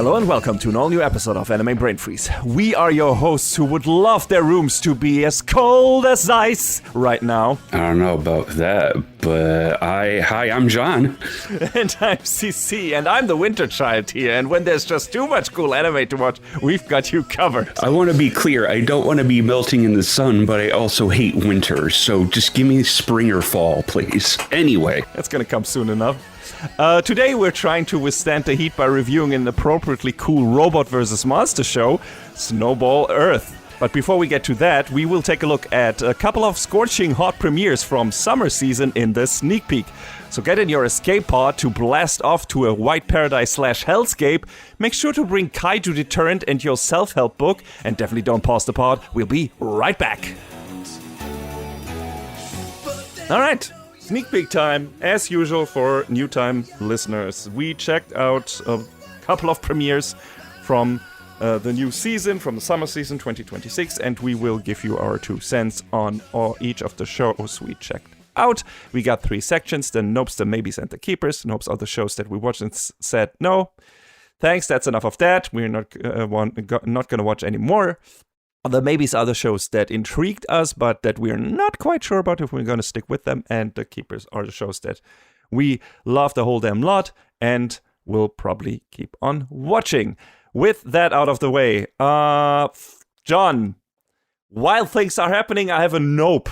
Hello and welcome to an all-new episode of Anime Brain Freeze. We are your hosts who would love their rooms to be as cold as ice right now. I don't know about that, but hi, I'm John. And I'm CC, and I'm the winter child here, and when there's just too much cool anime to watch, we've got you covered. I want to be clear, I don't want to be melting in the sun, but I also hate winter, so just give me spring or fall, please. Anyway. That's gonna come soon enough. Today we're trying to withstand the heat by reviewing an appropriately cool robot versus monster show, Snowball Earth. But before we get to that, we will take a look at a couple of scorching hot premieres from summer season in the sneak peek. So get in your escape pod to blast off to a white paradise / hellscape. Make sure to bring kaiju deterrent and your self-help book, and definitely don't pause the pod. We'll be right back. Alright. Sneak peek time, as usual for new time listeners. We checked out a couple of premieres from the new season, from the summer season 2026, and we will give you our 2 cents on each of the shows we checked out. We got 3 sections, the nopes, the maybes, and the keepers. Nopes are the shows that we watched and said, no, thanks, that's enough of that. We're not going to watch any more. The maybes are the shows that intrigued us, but that we're not quite sure about if we're going to stick with them. And the keepers are the shows that we love the whole damn lot and will probably keep on watching. With that out of the way, John, while things are happening, I have a nope,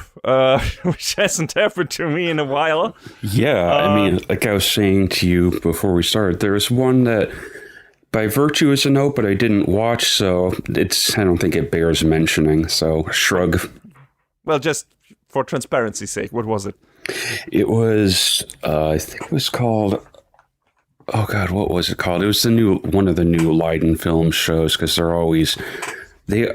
which hasn't happened to me in a while. Yeah, I mean, like I was saying to you before we started, there's one that by virtue is a nope, but I didn't watch, so I don't think it bears mentioning, so shrug. Well, just for transparency's sake, what was it? It was, I think it was called, oh god, what was it called? It was one of the new Leiden film shows, because they,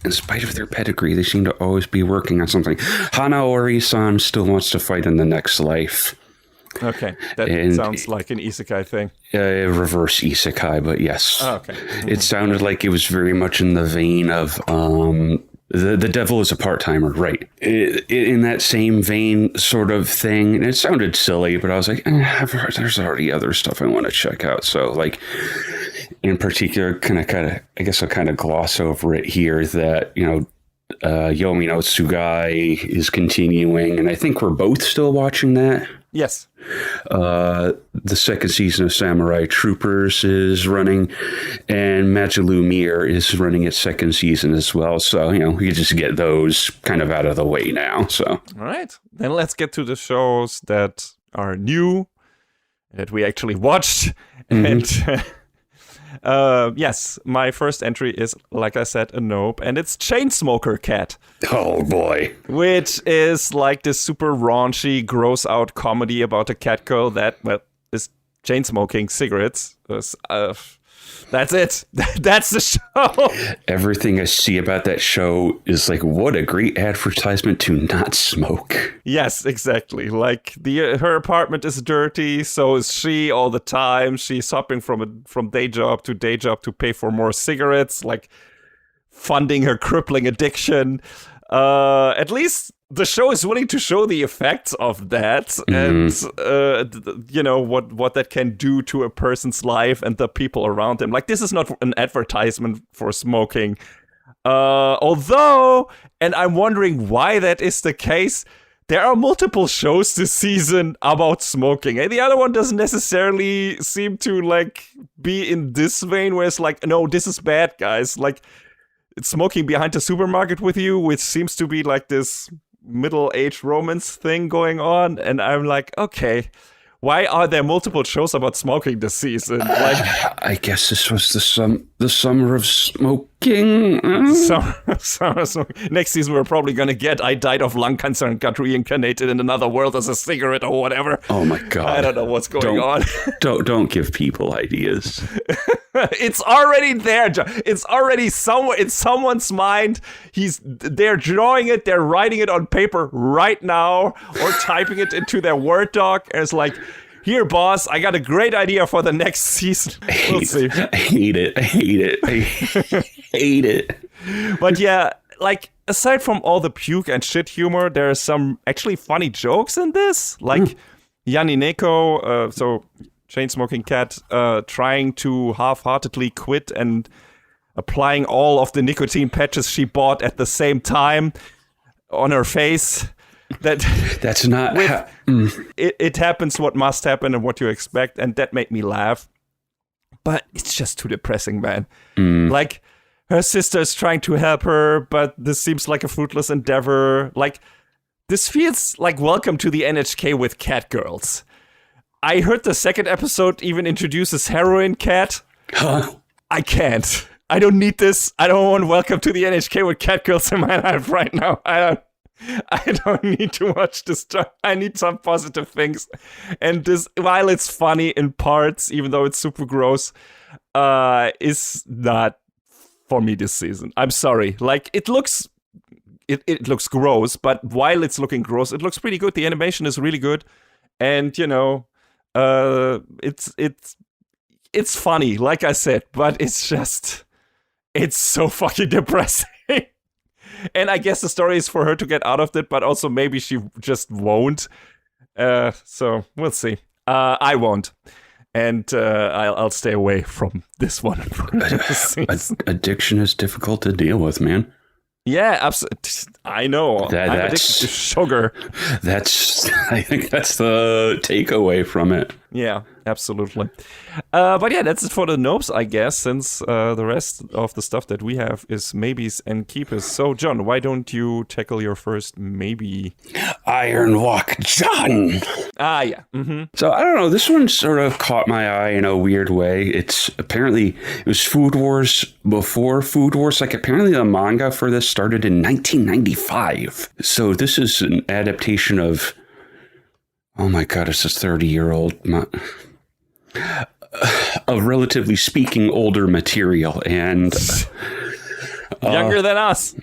in spite of their pedigree, they seem to always be working on something. Hanaori-san still wants to fight in the next life. Okay, that sounds like an isekai thing. Reverse isekai, but yes. Oh, okay. It sounded like it was very much in the vein of the devil is a part-timer, right? In that same vein sort of thing. And it sounded silly, but I was like, there's already other stuff I want to check out. So, like, in particular, I guess I'll kind of gloss over it here that, Yomi no Tsugai is continuing, and I think we're both still watching that. Yes. The second season of Samurai Troopers is running, and Majilu Mir is running its second season as well. So, we can just get those kind of out of the way now. So, all right. Then let's get to the shows that are new, that we actually watched. Mm-hmm. And yes, my first entry is, like I said, a nope, and it's Chainsmoker Cat. Oh boy. Which is like this super raunchy, gross out comedy about a cat girl that, is chain smoking cigarettes. That's it. That's the show. Everything I see about that show is like, what a great advertisement to not smoke. Yes, exactly. Like her apartment is dirty, so is she all the time. She's hopping from day job to pay for more cigarettes, like funding her crippling addiction. At least the show is willing to show the effects of that, and what that can do to a person's life and the people around them. Like, this is not an advertisement for smoking. Although, and I'm wondering why that is the case, there are multiple shows this season about smoking, and the other one doesn't necessarily seem to like be in this vein where it's like, no, this is bad, guys. Like, it's smoking behind the supermarket with you, which seems to be like this middle-aged romance thing going on, and I'm like, okay, why are there multiple shows about smoking this season? Like, I guess this was the summer of smoking. Summer of smoking. Next season we're probably gonna get I died of lung cancer and got reincarnated in another world as a cigarette or whatever. Oh my god. I don't know what's going on. Don't give people ideas. It's already there, John. It's already somewhere in someone's mind. They're drawing it, they're writing it on paper right now, or typing it into their Word doc, and it's like, here, boss, I got a great idea for the next season. We'll see. I hate it. But yeah, like, aside from all the puke and shit humor, there are some actually funny jokes in this. Like, Yanineko, so Chainsmoking Cat trying to half-heartedly quit and applying all of the nicotine patches she bought at the same time on her face. That's not... It happens what must happen and what you expect, and that made me laugh. But it's just too depressing, man. Like, her sister is trying to help her, but this seems like a fruitless endeavor. Like, this feels like Welcome to the NHK with cat girls. I heard the second episode even introduces Heroin Cat. Huh? I can't. I don't need this. I don't want Welcome to the NHK with cat girls in my life right now. I don't need to watch this. I need some positive things. And this, while it's funny in parts, even though it's super gross, is not for me this season. I'm sorry. Like, it looks gross, but while it's looking gross, it looks pretty good. The animation is really good. And, it's funny, like I said, but it's so fucking depressing. And I guess the story is for her to get out of it, but also maybe she just won't. So we'll see. I won't. And I'll stay away from this one. Addiction is difficult to deal with, man. Yeah, absolutely. I know. I'm addicted to sugar. I think that's the takeaway from it. Yeah, absolutely. But yeah, that's it for the nopes, I guess, since the rest of the stuff that we have is maybes and keepers. So, John, why don't you tackle your first maybe? Iron Wok Jan. Yeah. Mm-hmm. So, I don't know. This one sort of caught my eye in a weird way. It was Food Wars before Food Wars. Like, apparently the manga for this started in 1995. So, this is an adaptation of... Oh my God, it's a 30-year-old, relatively speaking, older material, and younger than us.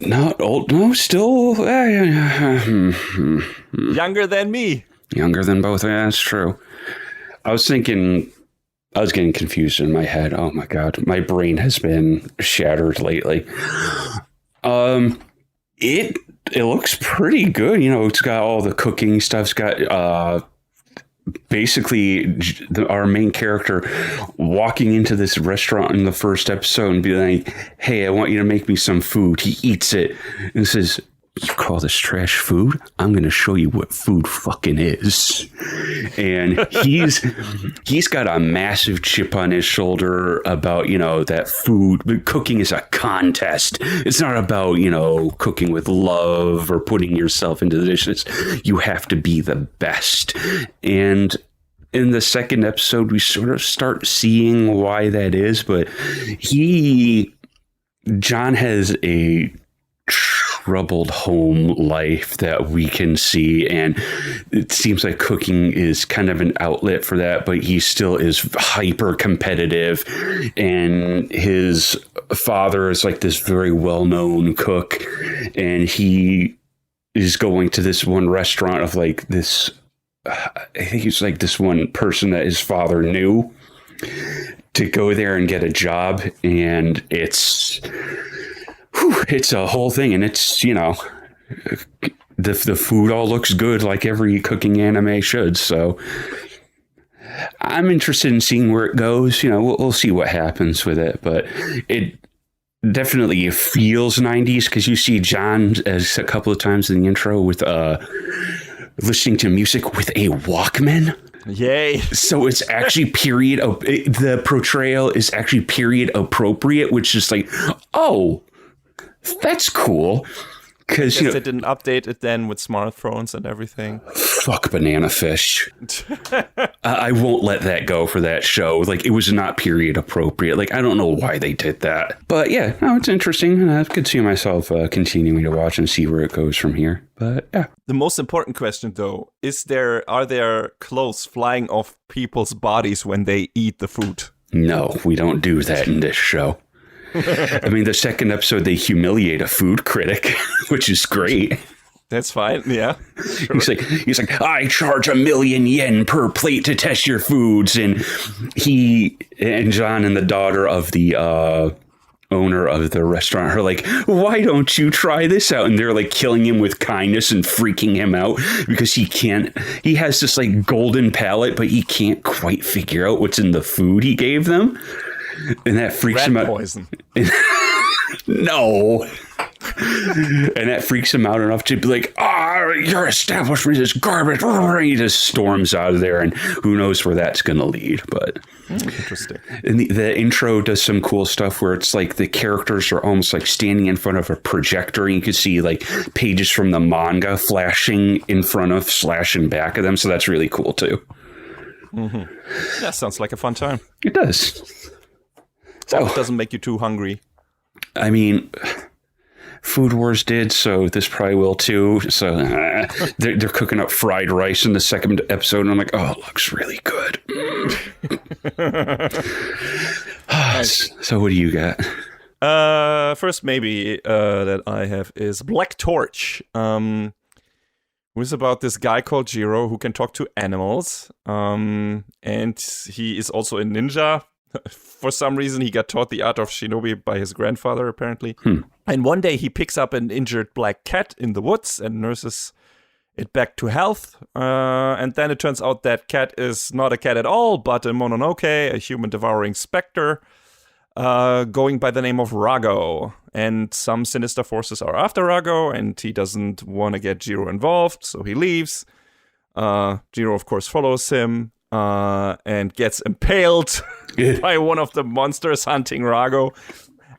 Not old, no, still younger than me. Younger than both. Yeah, that's true. I was getting confused in my head. Oh my God, my brain has been shattered lately. It looks pretty good. It's got all the cooking stuff. It's got basically our main character walking into this restaurant in the first episode and be like, hey, I want you to make me some food. He eats it and says, you call this trash food? I'm going to show you what food fucking is. And he's got a massive chip on his shoulder about, that food. Cooking is a contest. It's not about, cooking with love or putting yourself into the dishes. You have to be the best. And in the second episode, we sort of start seeing why that is. But John has a troubled home life that we can see, and it seems like cooking is kind of an outlet for that, but he still is hyper competitive, and his father is like this very well-known cook, and he is going to this one restaurant of like this, I think it's like this one person that his father knew, to go there and get a job, and it's a whole thing, and it's, the food all looks good like every cooking anime should, so I'm interested in seeing where it goes. We'll see what happens with it, but it definitely feels 90s because you see John as a couple of times in the intro with listening to music with a Walkman. Yay. So it's actually the portrayal is actually period appropriate, which is like, oh, that's cool. Because they didn't update it then with smartphones and everything. Fuck Banana Fish. I won't let that go for that show. Like, it was not period appropriate. Like, I don't know why they did that. But yeah, no, it's interesting. And I could see myself continuing to watch and see where it goes from here. But yeah. The most important question, though, are there clothes flying off people's bodies when they eat the food? No, we don't do that in this show. I mean, the second episode, they humiliate a food critic, which is great. That's fine. Yeah. Sure. He's like, I charge 1 million yen per plate to test your foods. And he and John and the daughter of the owner of the restaurant are like, why don't you try this out? And they're like killing him with kindness and freaking him out because he has this like golden palate, but he can't quite figure out what's in the food he gave them. And that freaks him out. Poison. No. And that freaks him out enough to be like, your establishment is garbage. He just storms out of there, and who knows where that's going to lead. But interesting. And the intro does some cool stuff where it's like the characters are almost like standing in front of a projector, and you can see like pages from the manga flashing in front of / back of them. So that's really cool too. Mm-hmm. That sounds like a fun time. It does. So it doesn't make you too hungry. I mean, Food Wars did, so this probably will too. So they're cooking up fried rice in the second episode, and I'm like, oh, it looks really good. So what do you got? First, maybe that I have is Black Torch. Who's about this guy called Jiro who can talk to animals. And he is also a ninja. For some reason, he got taught the art of shinobi by his grandfather, apparently. And one day, he picks up an injured black cat in the woods and nurses it back to health. And then it turns out that cat is not a cat at all, but a mononoke, a human-devouring specter, going by the name of Rago. And some sinister forces are after Rago, and he doesn't want to get Jiro involved, so he leaves. Jiro, of course, follows him. And gets impaled by one of the monsters hunting Rago.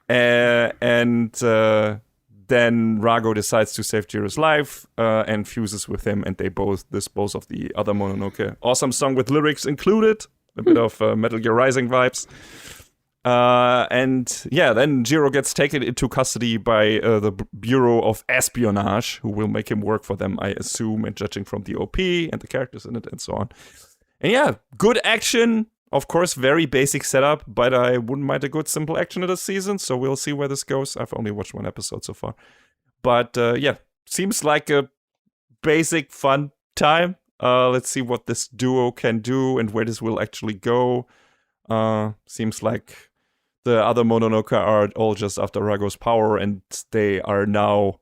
And then Rago decides to save Jiro's life and fuses with him, and they both dispose of the other Mononoke. Awesome song with lyrics included, a bit of Metal Gear Rising vibes. And yeah, then Jiro gets taken into custody by the Bureau of Espionage, who will make him work for them, I assume, and judging from the OP and the characters in it and so on. And yeah, good action. Of course, very basic setup, but I wouldn't mind a good simple action of the season, so we'll see where this goes. I've only watched one episode so far. But yeah, seems like a basic fun time. Let's see what this duo can do and where this will actually go. Seems like the other Mononoke are all just after Rago's power, and they are now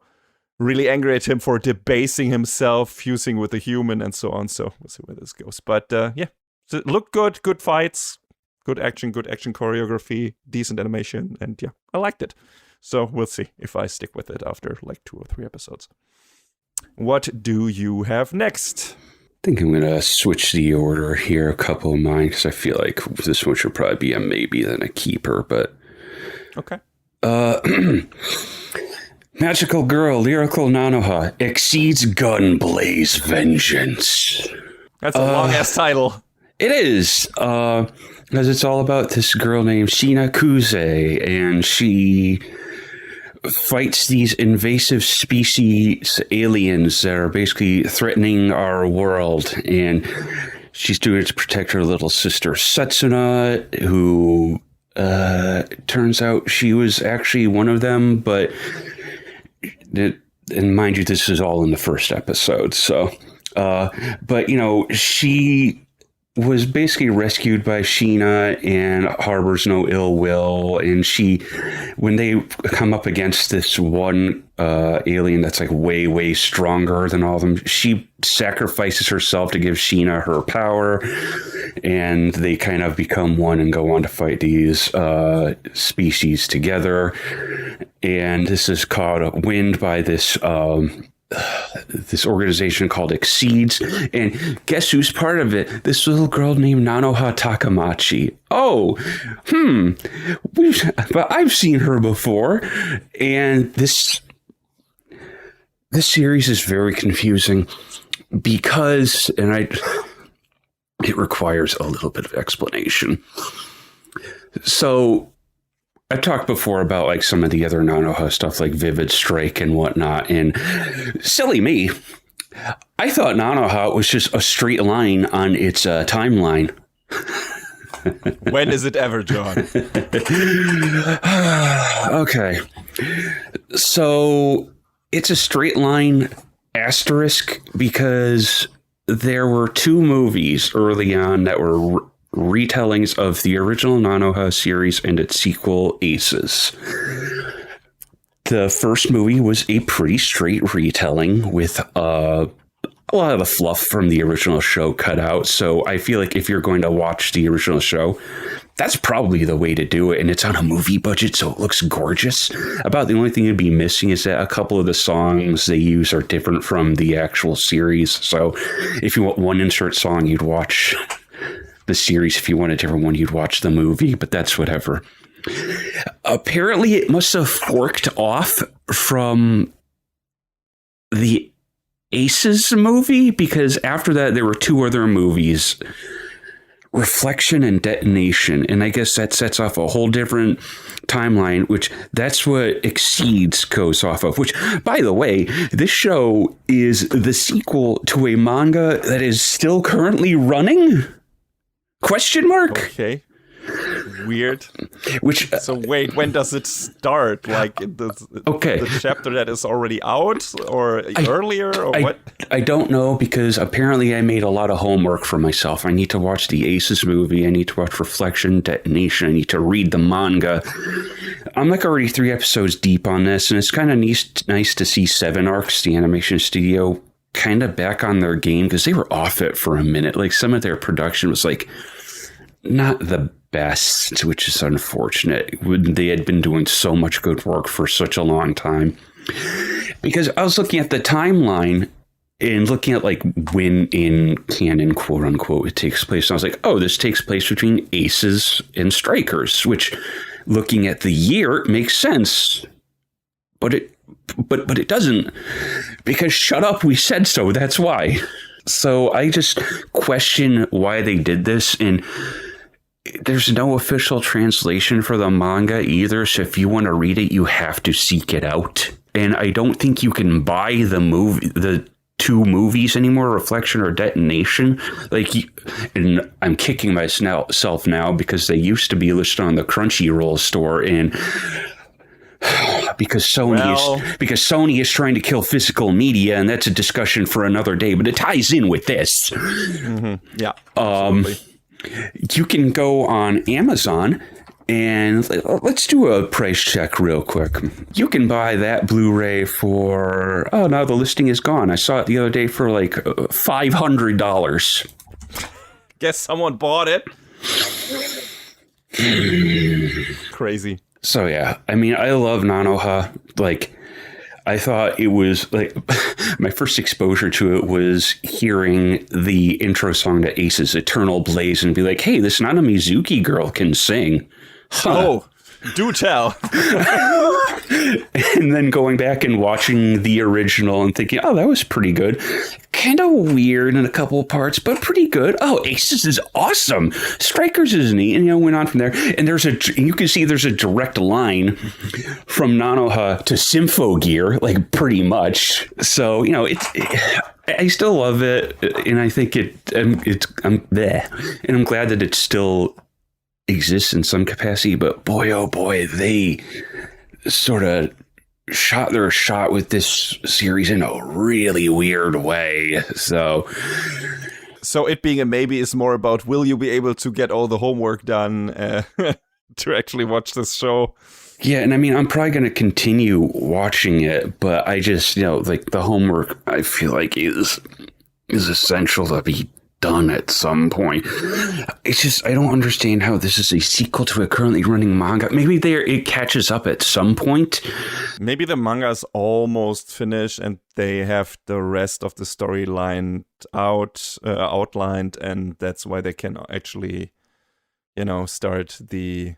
really angry at him for debasing himself, fusing with a human, and so on. So we'll see where this goes. But yeah, so it looked good. Good fights, good action choreography, decent animation, and yeah, I liked it. So we'll see if I stick with it after like 2 or 3 episodes. What do you have next? I think I'm going to switch the order here, a couple of mine, because I feel like this one should probably be a maybe than a keeper, but... Okay. Magical Girl, Lyrical Nanoha, exceeds Gunblaze Vengeance. That's a long-ass title. It is, because it's all about this girl named Shina Kuze, and she fights these invasive species aliens that are basically threatening our world, and she's doing it to protect her little sister Setsuna, who turns out she was actually one of them, but... and mind you, this is all in the first episode. So, but you know, she was basically rescued by Sheena and harbors no ill will. And when they come up against this one alien that's like way, way stronger than all of them, she sacrifices herself to give Sheena her power. And they kind of become one and go on to fight these species together. And this is called Wind by this this organization called Exceeds. And guess who's part of it? This little girl named Nanoha Takamachi. But I've seen her before. And this series is very confusing because, it requires a little bit of explanation. So I've talked before about like some of the other Nanoha stuff like Vivid Strike and whatnot. And silly me, I thought Nanoha was just a straight line on its timeline. When is it ever, John? Okay. So it's a straight line asterisk because there were 2 movies early on that were retellings of the original Nanoha series and its sequel, Aces. The first movie was a pretty straight retelling with a lot of the fluff from the original show cut out. So I feel like if you're going to watch the original show, that's probably the way to do it. And it's on a movie budget, so it looks gorgeous. About the only thing you'd be missing is that a couple of the songs they use are different from the actual series. So if you want one insert song, you'd watch the series. If you want a different one, you'd watch the movie, but that's whatever. Apparently, it must have forked off from the Aces movie, because after that, there were two other movies, Reflection and Detonation. And I guess that sets off a whole different timeline, which that's what Exceeds goes off of, which, by the way, this show is the sequel to a manga that is still currently running? Question mark? Okay. Weird. Which so wait, when does it start? Like the chapter that is already out, or earlier, or what? I don't know, because apparently I made a lot of homework for myself. I need to watch the Aces movie. I need to watch Reflection, Detonation. I need to read the manga. I'm like already 3 episodes deep on this, and it's kind of nice to see Seven Arcs, the animation studio, kind of back on their game, because they were off it for a minute. Like, some of their production was like not the best, which is unfortunate. They had been doing so much good work for such a long time. Because I was looking at the timeline and looking at like when in canon, quote unquote, it takes place. And I was like, oh, this takes place between Aces and Strikers, which, looking at the year, it makes sense. But it doesn't, because shut up, we said so. That's why. So I just question why they did this, and there's no official translation for the manga either, so if you want to read it, you have to seek it out. And I don't think you can buy the 2 movies anymore, Reflection or Detonation. And I'm kicking myself now, because they used to be listed on the Crunchyroll store, and because Sony is trying to kill physical media, and that's a discussion for another day, but it ties in with this. Mm-hmm. Yeah, absolutely. You can go on Amazon and let's do a price check real quick. You can buy that Blu-ray for, now the listing is gone. I saw it the other day for like $500. Guess someone bought it. Crazy. So yeah, I mean, I love Nanoha. Like, I thought it was like my first exposure to it was hearing the intro song to Ace's Eternal Blaze and be like, hey, this Nana Mizuki girl can sing. Huh. Oh, do tell. And then going back and watching the original and thinking, oh, that was pretty good. Kind of weird in a couple of parts, but pretty good. Oh, Aces is awesome. Strikers is neat. And, went on from there. And you can see there's a direct line from Nanoha to Symphogear, like pretty much. So, I still love it. And I think I'm there. And I'm glad that it still exists in some capacity. But boy, oh boy, they sort of shot their shot with this series in a really weird way. So it being a maybe is more about, will you be able to get all the homework done to actually watch this show? Yeah, and I mean, I'm probably going to continue watching it, but I just, like, the homework, I feel like is essential to be done at some point. It's just, I don't understand how this is a sequel to a currently running manga. Maybe it catches up at some point. Maybe the manga is almost finished and they have the rest of the storyline outlined, and that's why they can actually, start the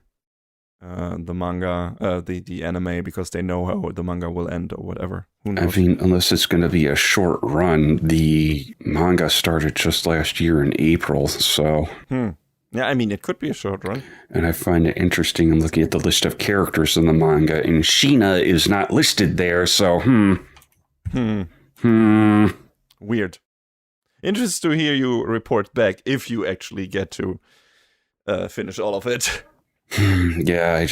manga, the anime, because they know how the manga will end or whatever. Who knows? I mean, unless it's going to be a short run, the manga started just last year in April, so. Yeah, I mean, it could be a short run. And I find it interesting. I'm looking at the list of characters in the manga, and Sheena is not listed there, so Weird. Interested to hear you report back if you actually get to finish all of it. Yeah,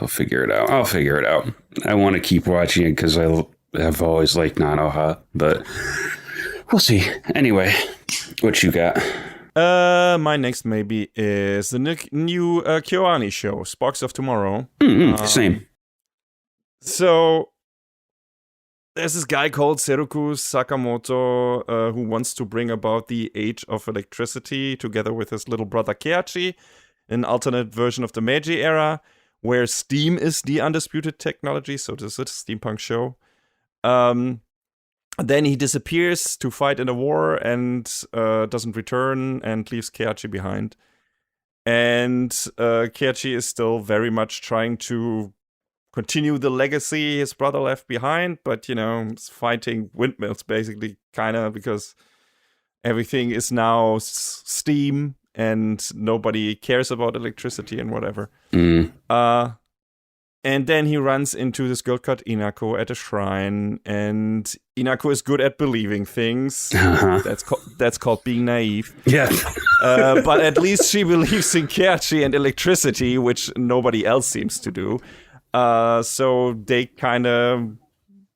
I'll figure it out. I want to keep watching it because I have always liked Nanoha, but we'll see. Anyway, what you got? My next maybe is the new Kyoani show, Sparks of Tomorrow. Same. So there's this guy called Seruku Sakamoto who wants to bring about the age of electricity together with his little brother Keiichi, an alternate version of the Meiji era, where steam is the undisputed technology. So this is a steampunk show. Then he disappears to fight in a war and doesn't return and leaves Keiichi behind. And Keiichi is still very much trying to continue the legacy his brother left behind, but, he's fighting windmills, basically, kind of, because everything is now steam and nobody cares about electricity and whatever. And then he runs into this girl called Inako at a shrine, and Inako is good at believing things. That's called being naive. Yeah. But at least she believes in Keiichi and electricity, which nobody else seems to do. So they kind of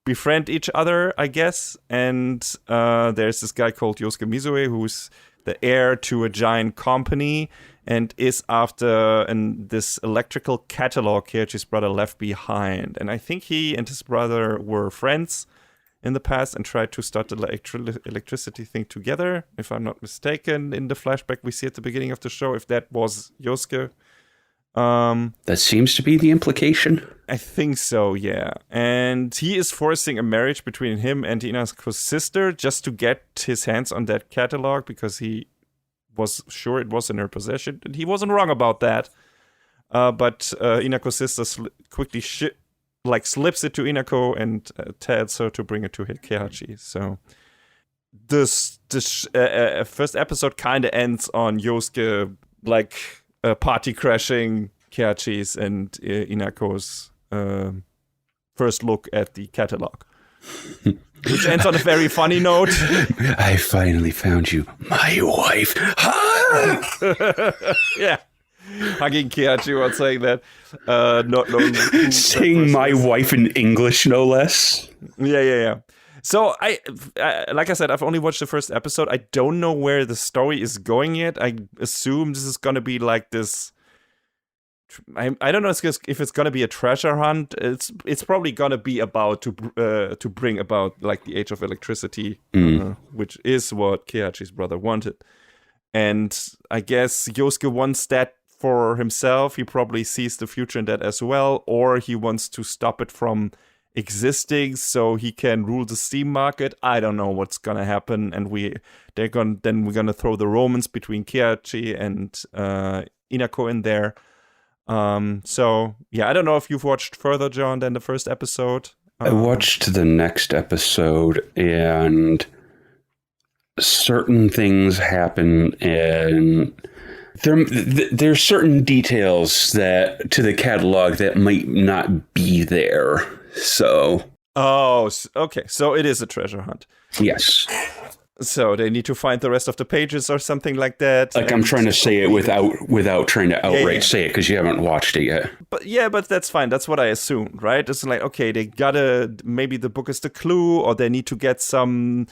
befriend each other, I guess. And there's this guy called Yosuke Mizue, who's the heir to a giant company and is after this electrical catalog Keiichi's brother left behind. And I think he and his brother were friends in the past and tried to start the electricity thing together, if I'm not mistaken. In the flashback we see at the beginning of the show, if that was Yosuke. That seems to be the implication. I think so, yeah. And he is forcing a marriage between him and Inako's sister just to get his hands on that catalog because he was sure it was in her possession. And he wasn't wrong about that. But Inako's sister quickly slips it to Inako and tells her to bring it to Keiichi. So this first episode kind of ends on Yosuke party crashing Keiichi's and Inako's first look at the catalog. Which ends on a very funny note. I finally found you, my wife. Yeah. Hugging Keiichi while saying that. Not knowing saying my wife in English, no less. Yeah. So, like I said, I've only watched the first episode. I don't know where the story is going yet. I assume this is going to be like this... I don't know if it's going to be a treasure hunt. It's probably going to be about to bring about like the age of electricity, which is what Keiichi's brother wanted. And I guess Yosuke wants that for himself. He probably sees the future in that as well, or he wants to stop it from existing so he can rule the steam market. I don't know what's gonna happen, and we're gonna throw the romance between Keiichi and Inako in there. So yeah, I don't know if you've watched further, John, than the first episode. I watched the next episode, and certain things happen, and there's certain details that to the catalog that might not be there. So. Oh, okay. So it is a treasure hunt. Yes. So they need to find the rest of the pages or something like that. Like I'm trying to say it without trying to outright say it because you haven't watched it yet. But that's fine. That's what I assumed, right? It's like, okay, they gotta, maybe the book is the clue, or they need to get some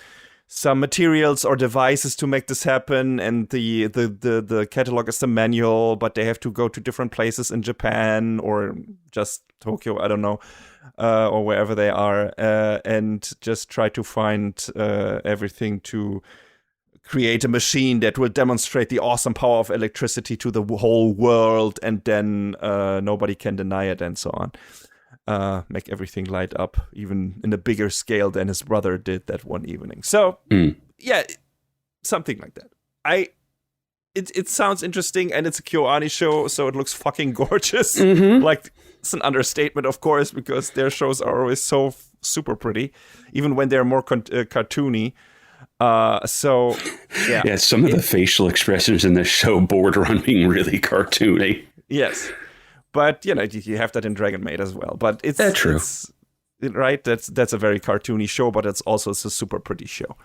materials or devices to make this happen, and the catalog is the manual, but they have to go to different places in Japan or just Tokyo, I don't know. Or wherever they are, and just try to find everything to create a machine that will demonstrate the awesome power of electricity to the whole world, and then nobody can deny it, and so on. Make everything light up, even in a bigger scale than his brother did that one evening. So, yeah, something like that. It sounds interesting, and it's a KyoAni show, so it looks fucking gorgeous. Like, it's an understatement, of course, because their shows are always so super pretty, even when they're more cartoony. So, yeah. Yeah, some of the facial expressions in this show border on being really cartoony. Yes. But, you have that in Dragon Maid as well. But it's... That's true. Right? That's a very cartoony show, but it's a super pretty show.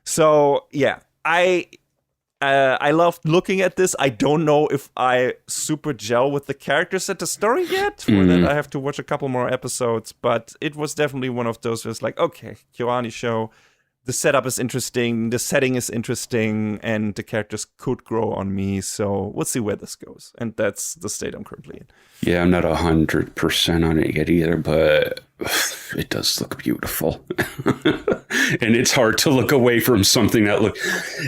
So, yeah. I loved looking at this. I don't know if I super gel with the characters and the story yet. For that, I have to watch a couple more episodes. But it was definitely one of those where it's like, okay, KyoAni show, the setup is interesting, the setting is interesting, and the characters could grow on me. So we'll see where this goes. And that's the state I'm currently in. Yeah, I'm not 100% on it yet either, but it does look beautiful. And it's hard to look away from something that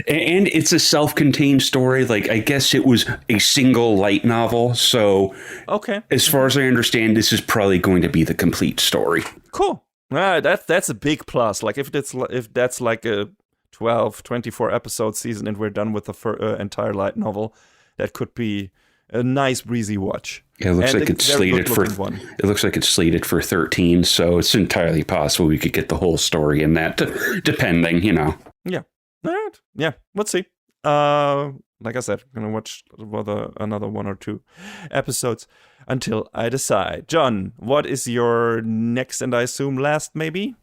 and it's a self-contained story. Like, I guess it was a single light novel. So okay, as far as I understand, this is probably going to be the complete story. Cool. That's a big plus. Like if that's like a 12, 24 episode season and we're done with the entire light novel, that could be a nice breezy watch. Yeah, it looks like it's slated for. It looks like it's slated for 13, so it's entirely possible we could get the whole story in that, depending, you know. Yeah. All right. Yeah. Let's see. Like I said, I'm gonna watch another 1 or 2 episodes until I decide. John, what is your next and I assume last, maybe?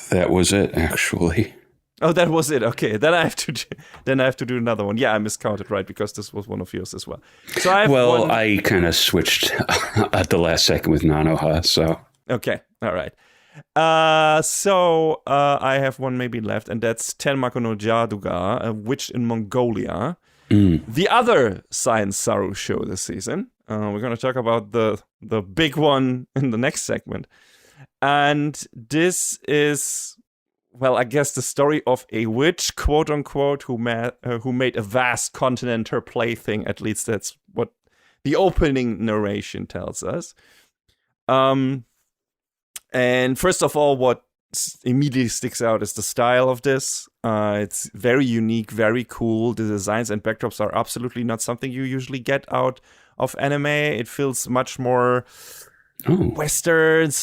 That was it, actually. Oh, that was it. Okay, then I have to do another one. Yeah, I miscounted, right? Because this was one of yours as well. So I kind of switched at the last second with Nanoha. So okay, all right. So I have one maybe left, and that's Tenmaku no Jaadugar, a witch in Mongolia. The other Science Saru show this season. We're going to talk about the big one in the next segment. And this is, well, I guess the story of a witch, quote unquote, who made a vast continent her plaything. At least that's what the opening narration tells us. And first of all, what immediately sticks out is the style of this. It's very unique, very cool. The designs and backdrops are absolutely not something you usually get out of anime. It feels much more Western /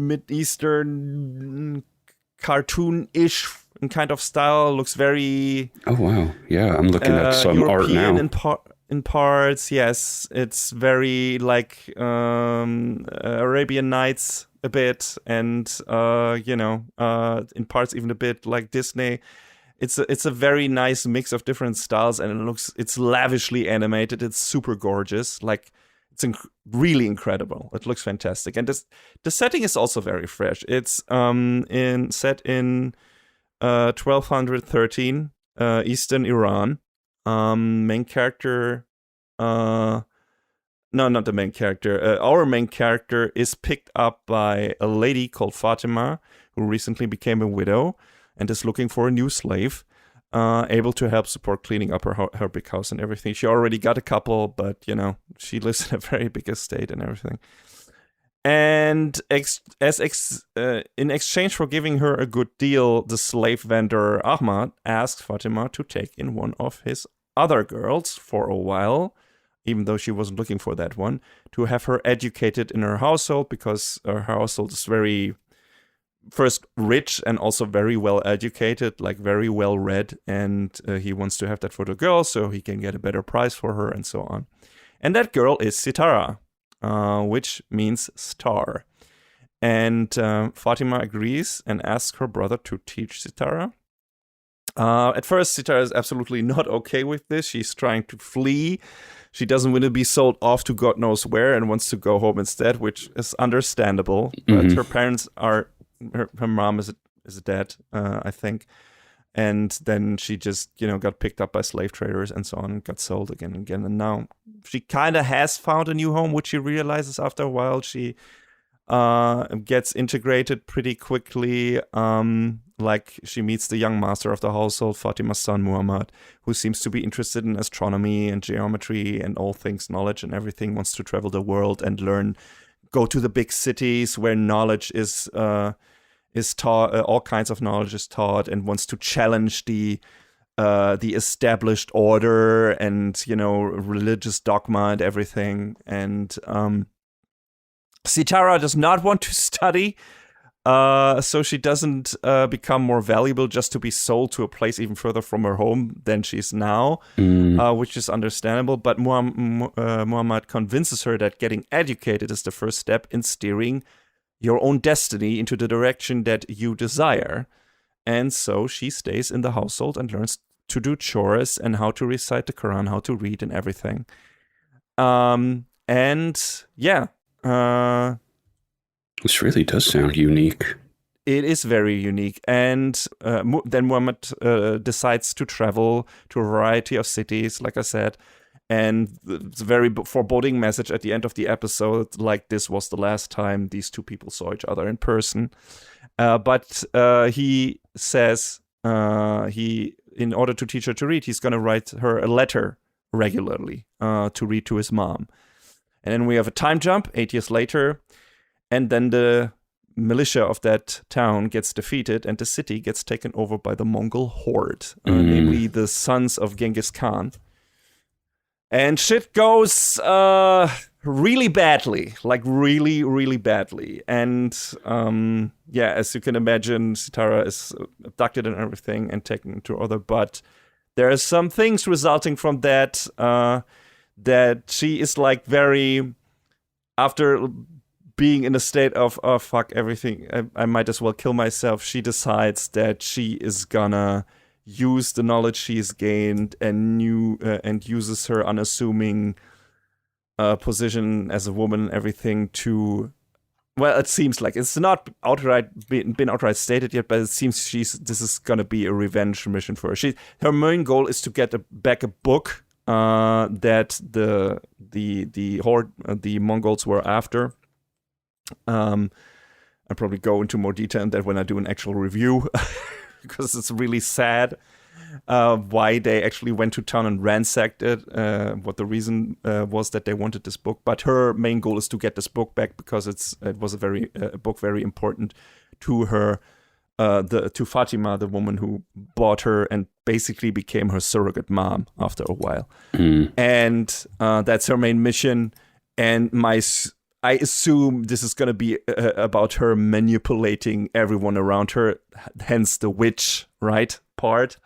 Mid-Eastern cartoon-ish kind of style. Looks very... Oh, wow. Yeah, I'm looking at some European art now. In parts, yes. It's very like Arabian Nights a bit, and in parts even a bit like Disney. It's a very nice mix of different styles, and it's lavishly animated. It's super gorgeous. Like, it's really incredible. It looks fantastic, and the setting is also very fresh. It's set in 1213 Eastern Iran. Main character, no, not the main character. Our main character is picked up by a lady called Fatima, who recently became a widow and is looking for a new slave, able to help support cleaning up her big house and everything. She already got a couple, but she lives in a very big estate and everything. And in exchange for giving her a good deal, the slave vendor Ahmad asked Fatima to take in one of his other girls for a while, even though she wasn't looking for that one, to have her educated in her household, because her household is very, first, rich and also very well educated, like very well read, and he wants to have that for the girl so he can get a better price for her and so on. And that girl is Sitara, which means star. And Fatima agrees and asks her brother to teach Sitara. At first, Sitara is absolutely not okay with this. She's trying to flee. She doesn't want to be sold off to God knows where and wants to go home instead, which is understandable. But her parents are... Her mom is dead, I think. And then she just, got picked up by slave traders and so on, got sold again and again. And now she kind of has found a new home, which she realizes after a while. She gets integrated pretty quickly. Like, she meets the young master of the household, Fatima's son, Muhammad, who seems to be interested in astronomy and geometry and all things knowledge and everything, wants to travel the world and go to the big cities where knowledge is taught, all kinds of knowledge is taught, and wants to challenge the established order and religious dogma and everything. And Sitara does not want to study, so she doesn't become more valuable just to be sold to a place even further from her home than she's now, which is understandable. But Muhammad convinces her that getting educated is the first step in steering your own destiny into the direction that you desire. And so she stays in the household and learns to do chores and how to recite the Quran, how to read and everything. This really does sound unique. It is very unique. And then Muhammad decides to travel to a variety of cities, like I said. And it's a very foreboding message at the end of the episode, like this was the last time these two people saw each other in person. But he says in order to teach her to read, he's going to write her a letter regularly to read to his mom. And then we have a time jump 8 years later, and then the militia of that town gets defeated and the city gets taken over by the Mongol horde, namely the sons of Genghis Khan. And shit goes really badly, like really, really badly. And as you can imagine, Sitara is abducted and everything and taken to other. But there are some things resulting from that, that she is like very, after being in a state of, oh, fuck everything, I might as well kill myself, she decides that she is gonna use the knowledge she's gained and uses her unassuming position as a woman and everything to, well, it seems like it's not been outright stated yet, but it seems this is gonna be a revenge mission for her. Her main goal is to get back a book that the horde, the Mongols were after. I'll probably go into more detail on that when I do an actual review, because it's really sad why they actually went to town and ransacked it, what the reason was that they wanted this book. But her main goal is to get this book back because it was a book very important to her, to Fatima, the woman who bought her and basically became her surrogate mom after a while. And that's her main mission. And I assume this is going to be about her manipulating everyone around her, hence the witch, right, part,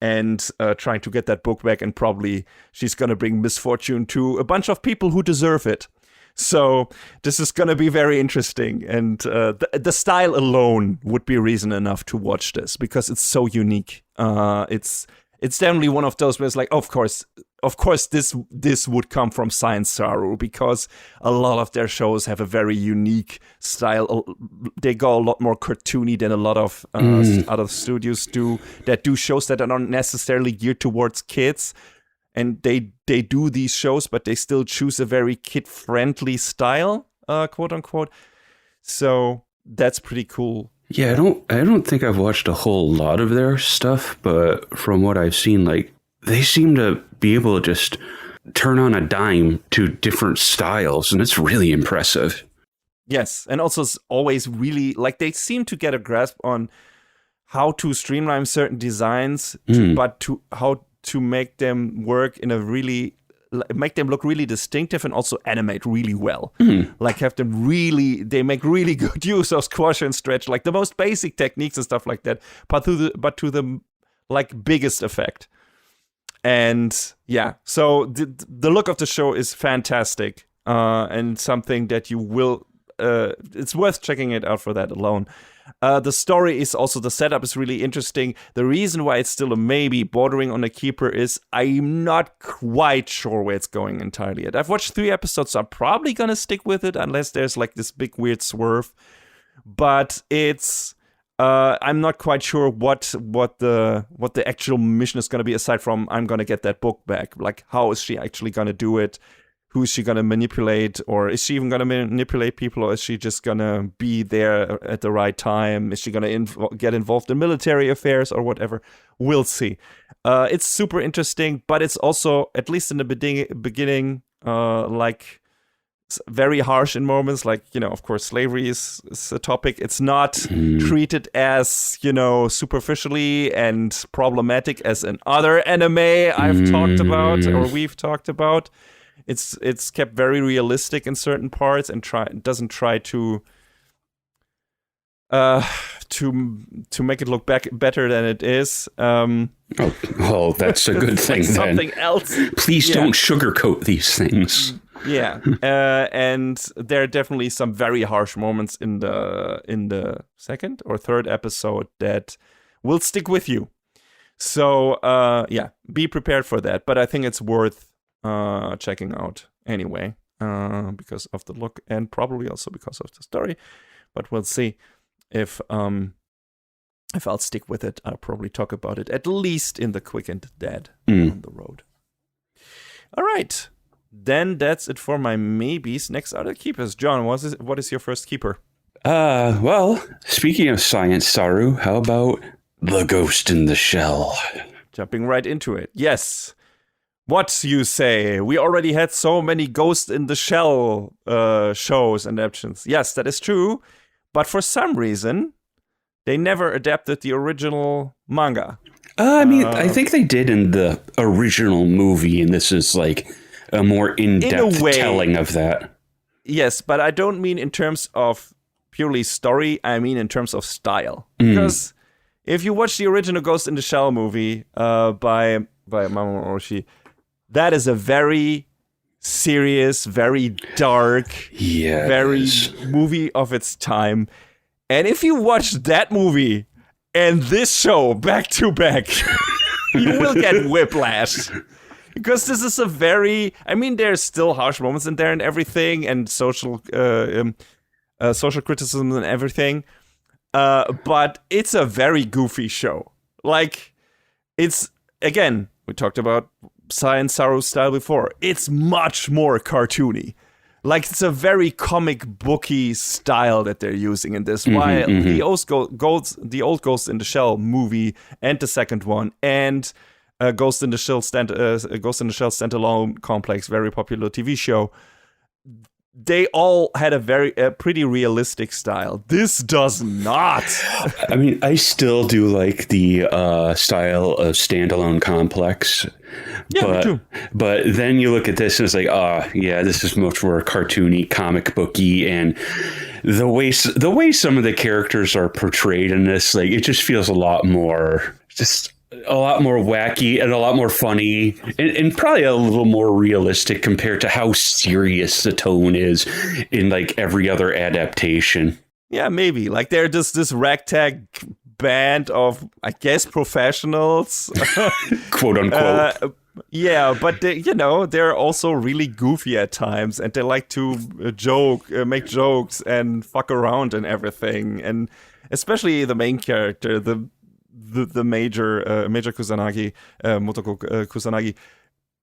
and trying to get that book back. And probably she's going to bring misfortune to a bunch of people who deserve it. So this is going to be very interesting. And the style alone would be reason enough to watch this because it's so unique. It's definitely one of those where it's like, of course, this would come from Science Saru because a lot of their shows have a very unique style. They go a lot more cartoony than a lot of other studios that do shows that are not necessarily geared towards kids. And they do these shows, but they still choose a very kid-friendly style, quote unquote. So that's pretty cool. Yeah, I don't think I've watched a whole lot of their stuff, but from what I've seen, like, they seem to be able to just turn on a dime to different styles, and it's really impressive. Yes, and also it's always really, like, they seem to get a grasp on how to streamline certain designs, but how to make them work in a really, make them look really distinctive and also animate really well. Like have them really, they make really good use of squash and stretch, like the most basic techniques and stuff like that, but to the like biggest effect. And yeah, so the look of the show is fantastic, and something that you will, it's worth checking it out for that alone. The story is also, the setup is really interesting. The reason why it's still a maybe, bordering on a keeper, is I'm not quite sure where it's going entirely yet. I've watched 3 episodes, so I'm probably gonna stick with it unless there's like this big weird swerve. But it's, I'm not quite sure what the actual mission is gonna be aside from I'm gonna get that book back. Like, how is she actually gonna do it? Who is she going to manipulate? Or is she even going to manipulate people? Or is she just going to be there at the right time? Is she going to get involved in military affairs or whatever? We'll see. It's super interesting, but it's also, at least in the beginning, like very harsh in moments. Like, you know, of course, slavery is a topic. It's not treated as, you know, superficially and problematic as in other anime I've talked about or we've talked about. It's kept very realistic in certain parts and doesn't try to make it look better than it is. Oh, that's a good thing. Like something else. Please don't sugarcoat these things. Yeah, and there are definitely some very harsh moments in the second or third episode that will stick with you. So yeah, be prepared for that. But I think it's worth checking out anyway, because of the look and probably also because of the story, but we'll see. if I'll stick with it, I'll probably talk about it at least in the Quick and Dead on the road. All right. Then that's it for my maybes. Next are the keepers. John, what is your first keeper? Well, speaking of science, Saru, how about The Ghost in the Shell? Jumping right into it. Yes. What you say? We already had so many Ghost in the Shell shows and adaptations. Yes, that is true. But for some reason, they never adapted the original manga. I think they did in the original movie, and this is like a more in-depth telling of that. Yes, but I don't mean in terms of purely story. I mean in terms of style. Because if you watch the original Ghost in the Shell movie by Mamoru Oshii, that is a very serious, very dark, very movie of its time. And if you watch that movie and this show back to back, you will get whiplash. Because this is a very, there's still harsh moments in there and everything, and social criticism and everything. But it's a very goofy show. Like, it's, again, we talked about Science Saru style before. It's much more cartoony. Like, it's a very comic booky style that they're using in this. While the old Ghost in the Shell movie and the second one and Ghost in the Shell standalone complex, very popular TV show, they all had a pretty realistic style. This does not. I still do like the style of standalone complex. Yeah, me too. But then you look at this and it's like, this is much more cartoony, comic booky, and the way some of the characters are portrayed in this, like, it just feels a lot more wacky and a lot more funny, and probably a little more realistic compared to how serious the tone is in like every other adaptation. Yeah, maybe. Like, they're just this ragtag band of, I guess, professionals, quote unquote. But they're also really goofy at times, and they like to make jokes and fuck around and everything. And especially the main character, the Major Kusanagi, Motoko Kusanagi,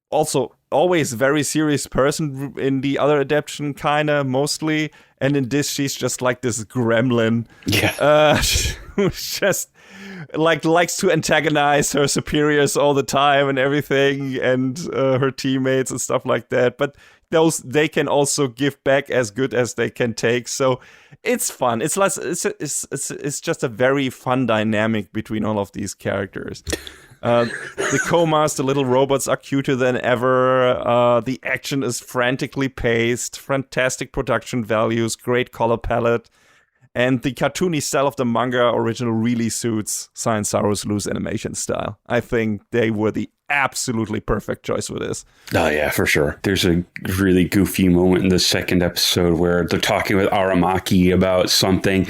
also always very serious person in the other adaptation, kinda mostly, and in this she's just like this gremlin, who's just like likes to antagonize her superiors all the time and everything, and her teammates and stuff like that. But they can also give back as good as they can take, so it's fun. It's just a very fun dynamic between all of these characters. The Komas, the little robots, are cuter than ever. The action is frantically paced, fantastic production values, great color palette, and the cartoony style of the manga original really suits Science Saru's loose animation style. I think they were the absolutely perfect choice for this. Oh yeah, for sure. There's a really goofy moment in the second episode where they're talking with Aramaki about something,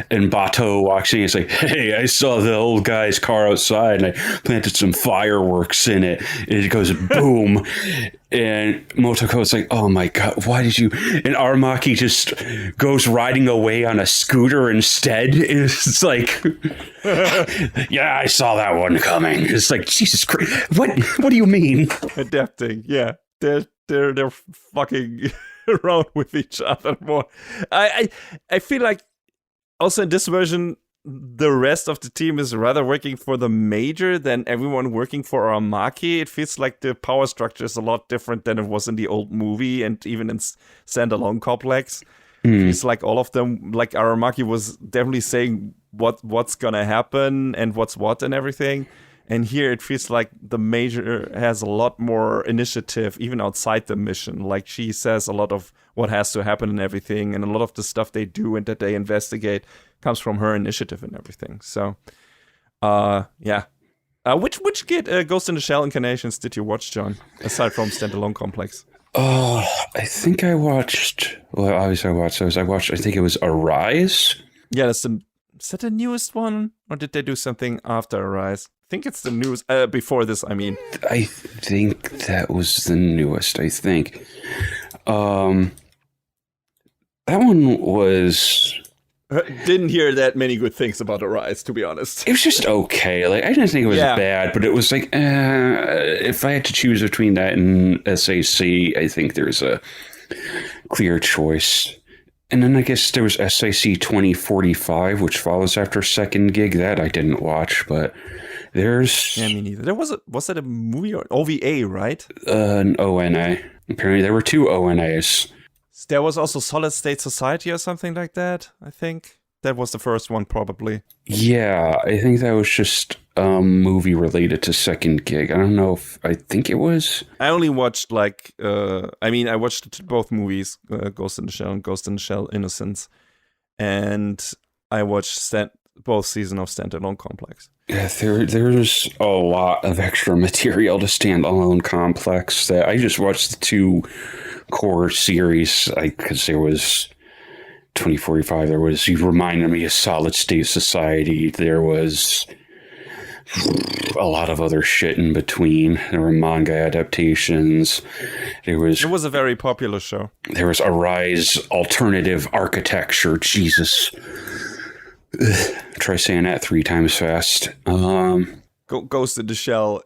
and Bato walks in and is like, "Hey, I saw the old guy's car outside and I planted some fireworks in it." And it goes boom. And Motoko's like, "Oh my god, why did you?" And Aramaki just goes riding away on a scooter instead. It's like, yeah, I saw that one coming. It's like, Jesus Christ, what do you mean? Adapting, yeah, they're fucking around with each other more. I feel like also in this version, the rest of the team is rather working for the Major than everyone working for Aramaki. It feels like the power structure is a lot different than it was in the old movie and even in Standalone Complex. It's like all of them, like Aramaki was definitely saying what's gonna happen and what's what and everything. And here it feels like the Major has a lot more initiative, even outside the mission. Like, she says a lot of what has to happen and everything, and a lot of the stuff they do and that they investigate comes from her initiative and everything. So, yeah. Which Ghost in the Shell incarnations did you watch, John, aside from Standalone Complex? Oh, I think I watched. Well, obviously I watched those. I think it was Arise. Yeah, is that the newest one, or did they do something after Arise? I think it's the newest. Before this, I mean. I think that was the newest. I think. That one was. didn't hear that many good things about Arise, to be honest. It was just okay. Like, I didn't think it was bad, but it was like, if I had to choose between that and SAC, I think there's a clear choice. And then I guess there was SAC 2045, which follows after Second Gig. That I didn't watch, but there's... Yeah, me neither. Was that a movie or OVA, right? An ONA. Apparently there were 2 ONAs. There was also Solid State Society or something like that, I think. That was the first one, probably. Yeah, I think that was just a movie related to Second Gig. I don't know if... I think it was... I only watched, I watched both movies, Ghost in the Shell and Ghost in the Shell Innocence. And I watched both seasons of Standalone Complex. Yeah, there's a lot of extra material to Standalone Complex that I just watched the 2 core series, because there was 2045, there was, you reminded me of Solid State Society, there was a lot of other shit in between. There were manga adaptations. It was a very popular show. There was Arise Alternative Architecture. Jesus. Try saying that 3 times fast. Ghost in the Shell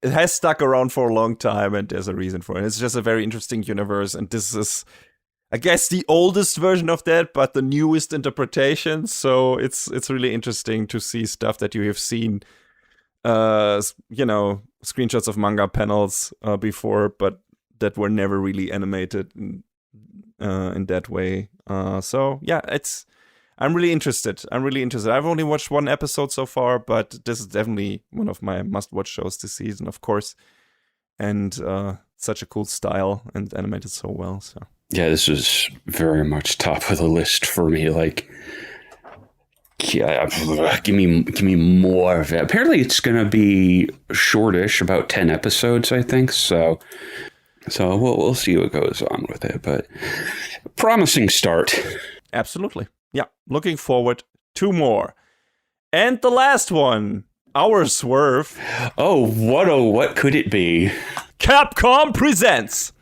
it has stuck around for a long time, and there's a reason for it. It's just a very interesting universe, and this is, I guess, the oldest version of that, but the newest interpretation. So it's really interesting to see stuff that you have seen, screenshots of manga panels before, but that were never really animated in that way. So yeah, I'm really interested. I've only watched 1 episode so far, but this is definitely one of my must-watch shows this season, of course. And such a cool style and animated so well. So yeah, this is very much top of the list for me. Like, yeah, give me more of it. Apparently, it's gonna be shortish, about 10 episodes, I think. So we'll see what goes on with it. But promising start. Absolutely. Yeah, looking forward to more. And the last one, our swerve. Oh, what could it be? Capcom presents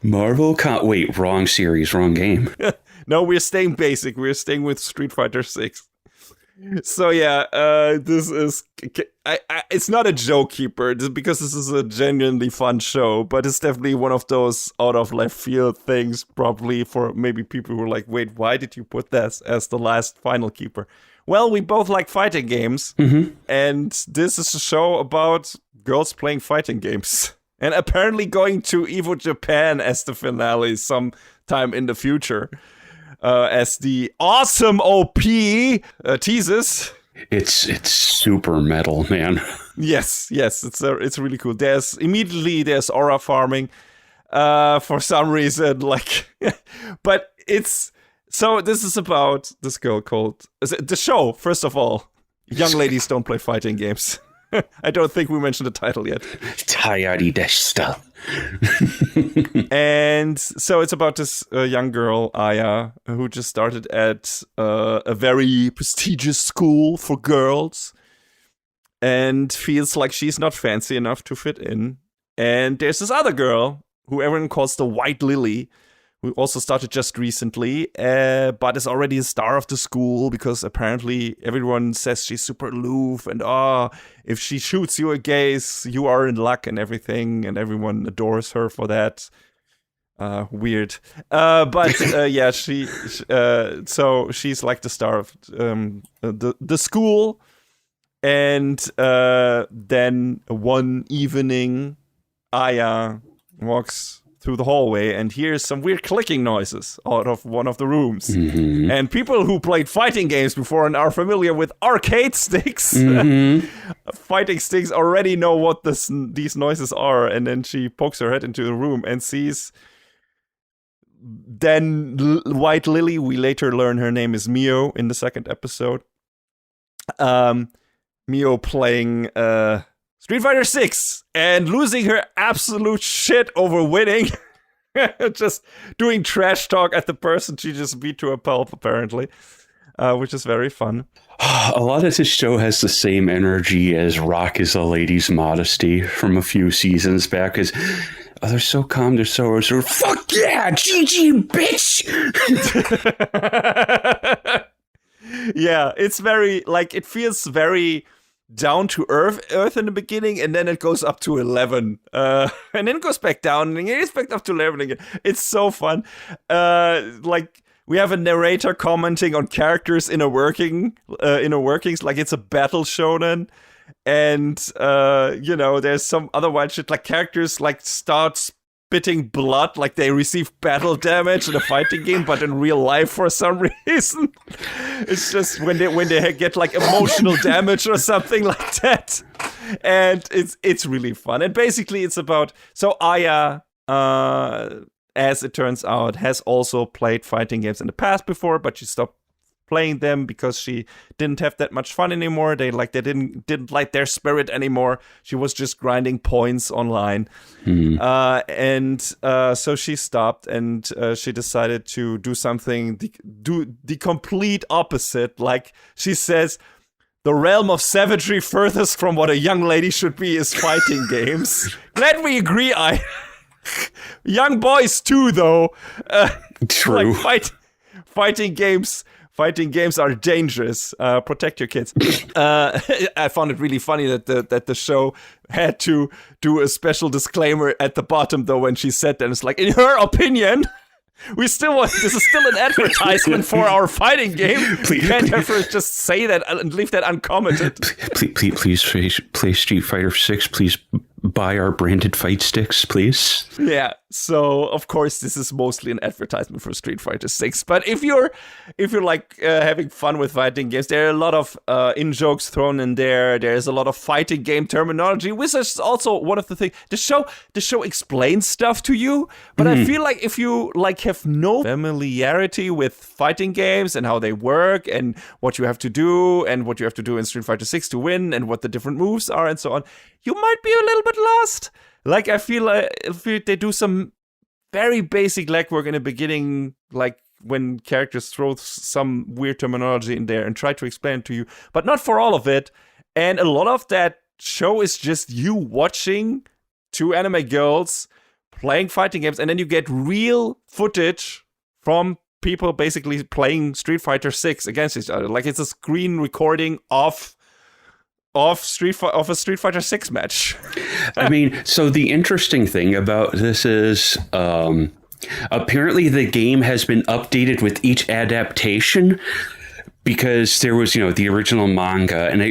Wait, wrong series, wrong game. No, we're staying basic. We're staying with Street Fighter 6. So yeah, this is... it's not a joke keeper, because this is a genuinely fun show, but it's definitely one of those out of left field things, probably for maybe people who are like, wait, why did you put this as the last final keeper? Well, we both like fighting games, and this is a show about girls playing fighting games. And apparently going to Evo Japan as the finale sometime in the future. As the awesome OP teases. It's super metal, man. Yes, it's really cool. There's aura farming, for some reason, but it's, so this is about this girl called, the show, first of all, young ladies don't play fighting games. I don't think we mentioned the title yet. Tayari deshita. And so it's about this young girl, Aya, who just started at a very prestigious school for girls and feels like she's not fancy enough to fit in. And there's this other girl, who everyone calls the White Lily, who also started just recently, but is already a star of the school because apparently everyone says she's super aloof and, if she shoots you a gaze, you are in luck and everything, and everyone adores her for that. Weird. Yeah, so she's like the star of the school, and then one evening, Aya walks through the hallway and hears some weird clicking noises out of one of the rooms. Mm-hmm. And people who played fighting games before and are familiar with arcade sticks, fighting sticks, already know what these noises are. And then she pokes her head into the room and sees then White Lily. We later learn her name is Mio in the second episode. Mio playing Street Fighter 6 and losing her absolute shit over winning. Just doing trash talk at the person she just beat to a pulp, apparently, which is very fun. A lot of this show has the same energy as Rock is a Lady's Modesty from a few seasons back. Because Oh, they're so calm. They're so fuck yeah, GG, bitch. Yeah, it's very, like, it feels very down to earth in the beginning, and then it goes up to 11, and then it goes back down, and it gets back up to 11 again. It's so fun. Like, we have a narrator commenting on characters in a workings, like it's a battle shonen. And, there's some other wild shit, like characters like start spitting blood, like they receive battle damage in a fighting game, but in real life for some reason. It's just when they get like emotional damage or something like that. And it's really fun. And basically it's about, so Aya, as it turns out, has also played fighting games in the past before, but she stopped playing them because she didn't have that much fun anymore. They didn't like their spirit anymore. She was just grinding points online. So she stopped, and she decided to do something, do the complete opposite. Like she says, the realm of savagery furthest from what a young lady should be is fighting games. Glad we agree, young boys too, though. True. Like fighting games are dangerous. Protect your kids. I found it really funny that the show had to do a special disclaimer at the bottom, though, when she said that. It's like, in her opinion, this is still an advertisement for our fighting game. We can't ever just say that and leave that uncommented. Please play Street Fighter 6. Please buy our branded fight sticks, please. Yeah, so of course this is mostly an advertisement for Street Fighter 6. But if you're like having fun with fighting games, there are a lot of in-jokes thrown in there. There's a lot of fighting game terminology, which is also one of the things. The show explains stuff to you, but I feel like if you like have no familiarity with fighting games and how they work and what you have to do and what you have to do in Street Fighter 6 to win and what the different moves are and so on, you might be a little bit lost. Like, I feel like if they do some very basic legwork in the beginning, like when characters throw some weird terminology in there and try to explain it to you, but not for all of it. And a lot of that show is just you watching two anime girls playing fighting games, and then you get real footage from people basically playing Street Fighter 6 against each other. Like, it's a screen recording of a Street Fighter 6 match. I mean, so the interesting thing about this is apparently the game has been updated with each adaptation, because there was, the original manga, and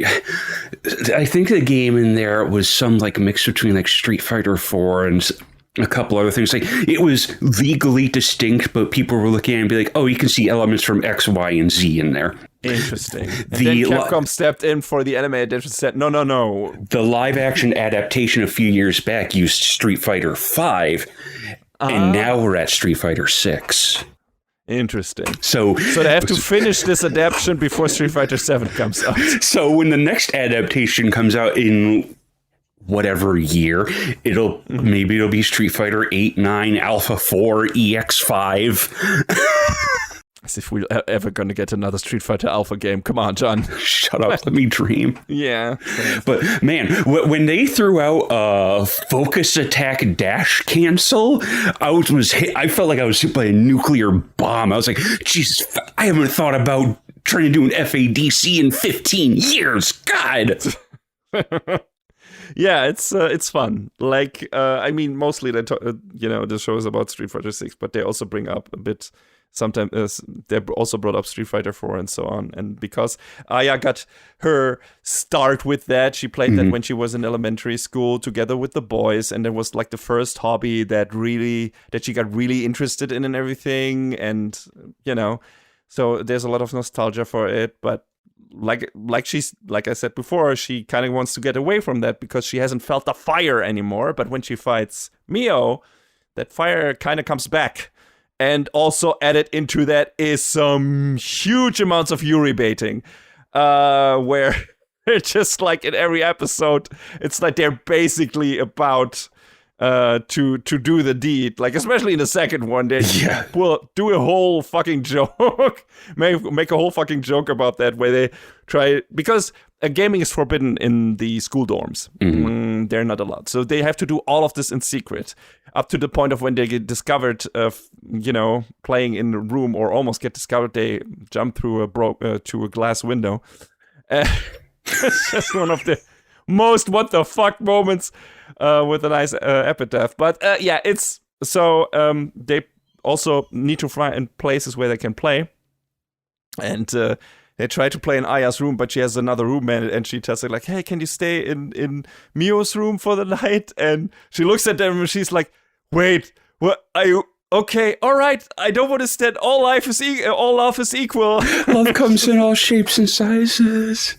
I think the game in there was some like mix between like Street Fighter 4 and a couple other things. Like, it was legally distinct, but people were looking at it and be like, oh, you can see elements from X, Y, and Z in there. Interesting. And then Capcom stepped in for the anime edition, said, no. The live-action adaptation a few years back used Street Fighter 5, and now we're at Street Fighter 6. Interesting. So they have to finish this adaptation before Street Fighter 7 comes out. So when the next adaptation comes out in whatever year, maybe it'll be Street Fighter 8, 9, Alpha 4, EX5. As if we're ever going to get another Street Fighter Alpha game. Come on, John. Shut up. Let me dream. Yeah. But, man, when they threw out focus attack dash cancel, I felt like I was hit by a nuclear bomb. I was like, Jesus, I haven't thought about trying to do an FADC in 15 years. God. Yeah, it's fun. Like, I mean, mostly the show is about Street Fighter 6, but they also bring up a bit. Sometimes they also brought up Street Fighter 4 and so on. And because Aya got her start with that, she played that when she was in elementary school together with the boys, and it was like the first hobby that she got really interested in and everything. And so there's a lot of nostalgia for it, but like I said before, she kind of wants to get away from that because she hasn't felt the fire anymore. But when she fights Mio, that fire kind of comes back. And also added into that is some huge amounts of Yuri baiting, where it's just like in every episode, it's like they're basically about to do the deed. Like, especially in the second one, they do a whole fucking joke, make a whole fucking joke about that, where they try, because gaming is forbidden in the school dorms. They're not allowed. So they have to do all of this in secret, up to the point of when they get discovered, playing in the room, or almost get discovered, they jump through to a glass window. It's just one of the most what the fuck moments with a nice epitaph. But it's so they also need to find places where they can play. And they try to play in Aya's room, but she has another roommate, and she tells her, like, hey, can you stay in Mio's room for the night? And she looks at them and she's like, wait, what are you? Okay, all right. I don't understand. All love is equal. Love comes in all shapes and sizes.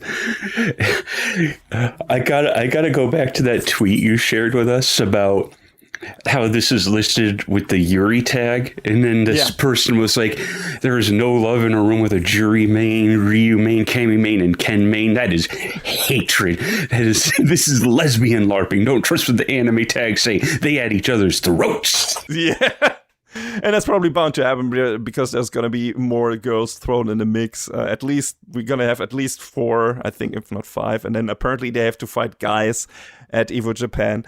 I gotta go back to that tweet you shared with us about how this is listed with the Yuri tag, and then this person was like, there is no love in a room with a Juri main, Ryu main, Kami main, and Ken main. That is hatred. This is lesbian LARPing. Don't trust what the anime tags say. They at each other's throats. Yeah. And that's probably bound to happen because there's going to be more girls thrown in the mix. At least we're going to have at least 4, I think, if not 5. And then apparently they have to fight guys at Evo Japan.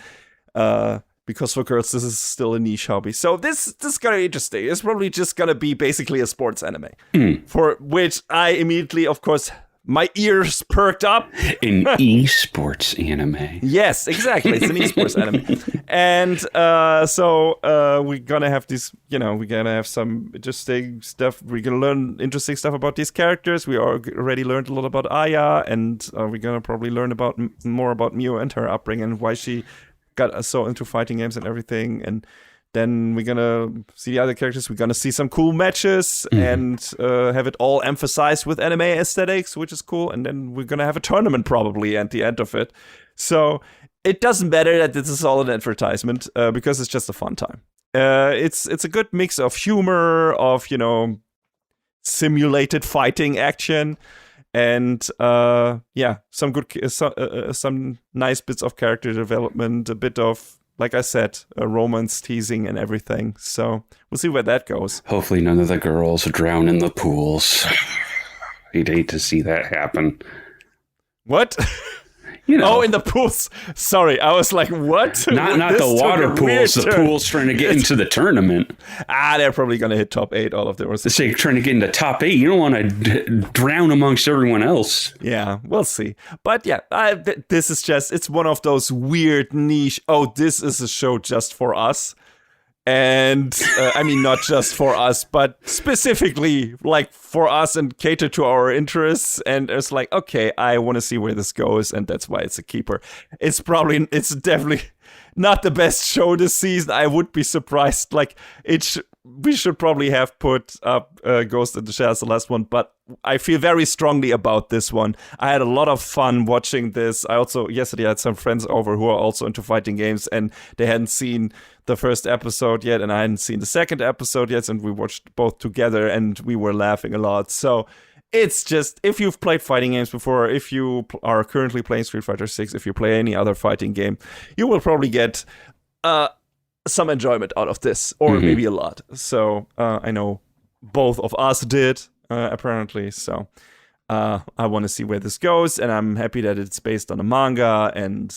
Because for girls, this is still a niche hobby. So this is going to be interesting. It's probably just going to be basically a sports anime. For which I immediately, of course, my ears perked up. An esports anime. Yes, exactly. It's an esports anime. And so we're going to have this, we're going to have some interesting stuff. We're going to learn interesting stuff about these characters. We already learned a lot about Aya. And we're going to probably learn more about Mio and her upbringing and why she got so into fighting games and everything. And then we're gonna see the other characters. We're gonna see some cool matches and have it all emphasized with anime aesthetics, which is cool. And then we're gonna have a tournament probably at the end of it. So it doesn't matter that this is all an advertisement because it's just a fun time. It's a good mix of humor, of simulated fighting action. And some good, some nice bits of character development, a bit of, like I said, a romance teasing and everything. So we'll see where that goes. Hopefully none of the girls drown in the pools. I'd hate to see that happen. What? Oh, in the pools. Sorry, I was like, what? Not the water pools. The pools trying to get into the tournament. They're probably going to hit top 8, all of them. They're trying to get into top 8. You don't want to drown amongst everyone else. Yeah, we'll see. But yeah, this is just, it's one of those weird niche, this is a show just for us. And I mean, not just for us, but specifically like for us and cater to our interests. And it's like, okay, I want to see where this goes. And that's why it's a keeper. It's definitely not the best show this season. I would be surprised. Like we should probably have put up Ghost in the Shell as the last one, but I feel very strongly about this one. I had a lot of fun watching this. I also yesterday had some friends over who are also into fighting games, and they hadn't seen the first episode yet, and I hadn't seen the second episode yet, and we watched both together, and we were laughing a lot. So it's just, if you've played fighting games before, if you are currently playing Street Fighter 6, if you play any other fighting game, you will probably get some enjoyment out of this, or maybe a lot. So I know both of us did, apparently. So I want to see where this goes, and I'm happy that it's based on a manga, and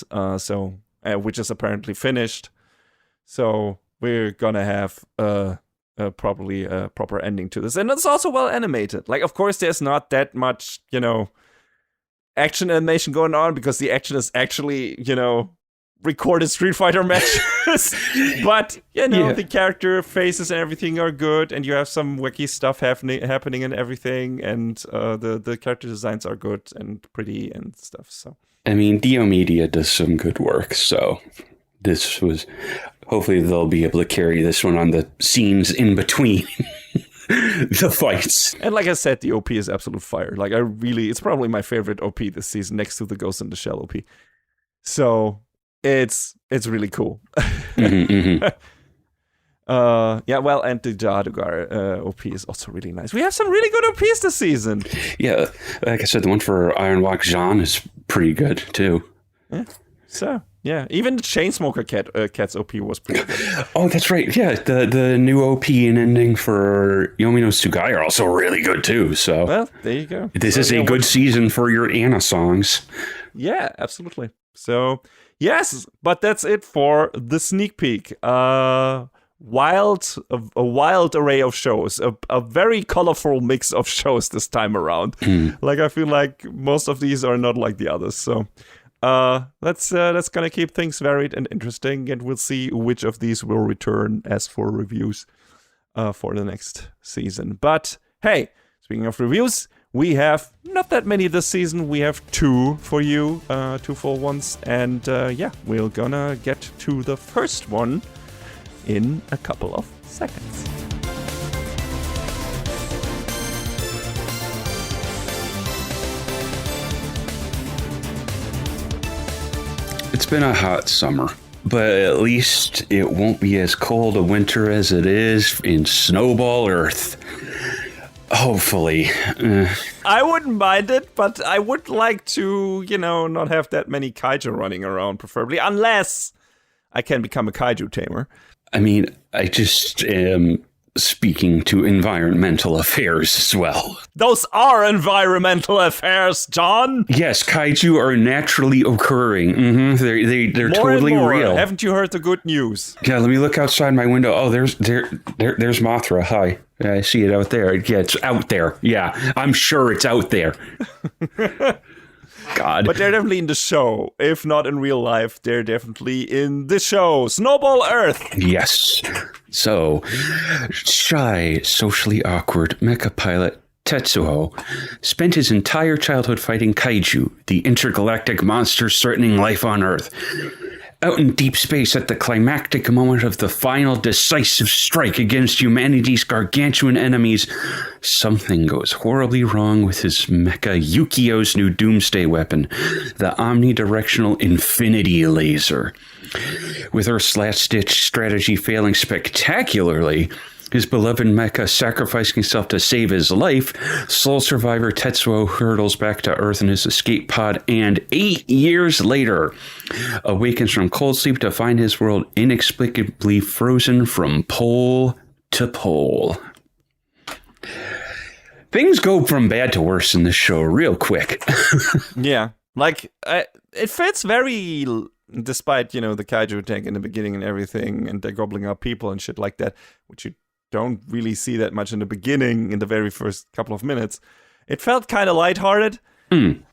which is apparently finished. So we're gonna have probably a proper ending to this, and it's also well animated. Like, of course, there's not that much, action animation going on because the action is actually, recorded Street Fighter matches. But the character faces and everything are good, and you have some wacky stuff happening and everything, and the character designs are good and pretty and stuff. So I mean, Dio Media does some good work, so this was, hopefully they'll be able to carry this one on the scenes in between the fights. And like I said, the OP is absolute fire. Like, it's probably my favorite OP this season, next to the Ghost in the Shell OP. So it's really cool. And the Jaadugar OP is also really nice. We have some really good OPs this season. Yeah, like I said, the one for Wok Jan is pretty good too. Yeah. So Yeah, even the Chainsmoker Cat's OP was pretty good. Oh, that's right. Yeah, the new OP and ending for Yomi no Tsugai are also really good too. So, well, there you go. This is a good season for your Anna songs. Yeah, absolutely. So, yes, but that's it for the sneak peek. A wild array of shows, a very colorful mix of shows this time around. Like, I feel like most of these are not like the others. So, that's gonna keep things varied and interesting, and we'll see which of these will return as for reviews for the next season. But hey, speaking of reviews, we have not that many this season. We have 2 for you, 2 full ones, and we're gonna get to the first one in a couple of seconds. It's been a hot summer, but at least it won't be as cold a winter as it is in Snowball Earth. Hopefully. I wouldn't mind it, but I would like to, not have that many kaiju running around, preferably, unless I can become a kaiju tamer. I mean, I just am speaking to environmental affairs as well. Those are environmental affairs, John. Yes, kaiju are naturally occurring. They're more totally and more. real. Haven't you heard the good news? Yeah, let me look outside my window. Oh, there's Mothra. Hi. I see it out there. Yeah, it's out there. Yeah, I'm sure it's out there. God. But they're definitely in the show. If not in real life, they're definitely in the show. Snowball Earth. Yes. So, shy, socially awkward mecha pilot Tetsuo spent his entire childhood fighting kaiju, the intergalactic monsters threatening life on Earth. Out in deep space at the climactic moment of the final decisive strike against humanity's gargantuan enemies, something goes horribly wrong with his mecha Yukio's new doomsday weapon, the omnidirectional infinity laser. With Earth's last-ditch strategy failing spectacularly, his beloved mecha sacrificing himself to save his life, sole survivor Tetsuo hurtles back to Earth in his escape pod and 8 years later awakens from cold sleep to find his world inexplicably frozen from pole to pole. Things go from bad to worse in this show real quick. Yeah, like it fits very, despite, the kaiju attack in the beginning and everything, and they're gobbling up people and shit like that, which you don't really see that much in the beginning, in the very first couple of minutes. It felt kind of lighthearted.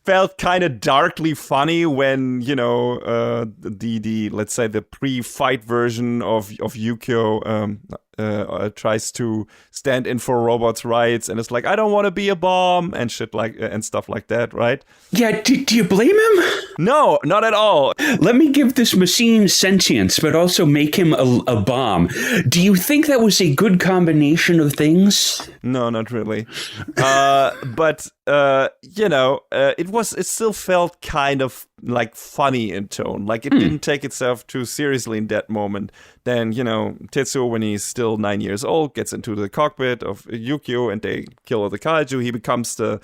Felt kind of darkly funny when, the let's say the pre-fight version of Yukio tries to stand in for robots' rights, and it's like, I don't want to be a bomb and shit and stuff like that, right? Yeah, do you blame him? No, not at all. Let me give this machine sentience, but also make him a bomb. Do you think that was a good combination of things? No, not really. But it still felt kind of like funny in tone. Like, it didn't take itself too seriously in that moment. Then, Tetsuo, when he's still 9 years old, gets into the cockpit of Yukio and they kill the kaiju. He becomes the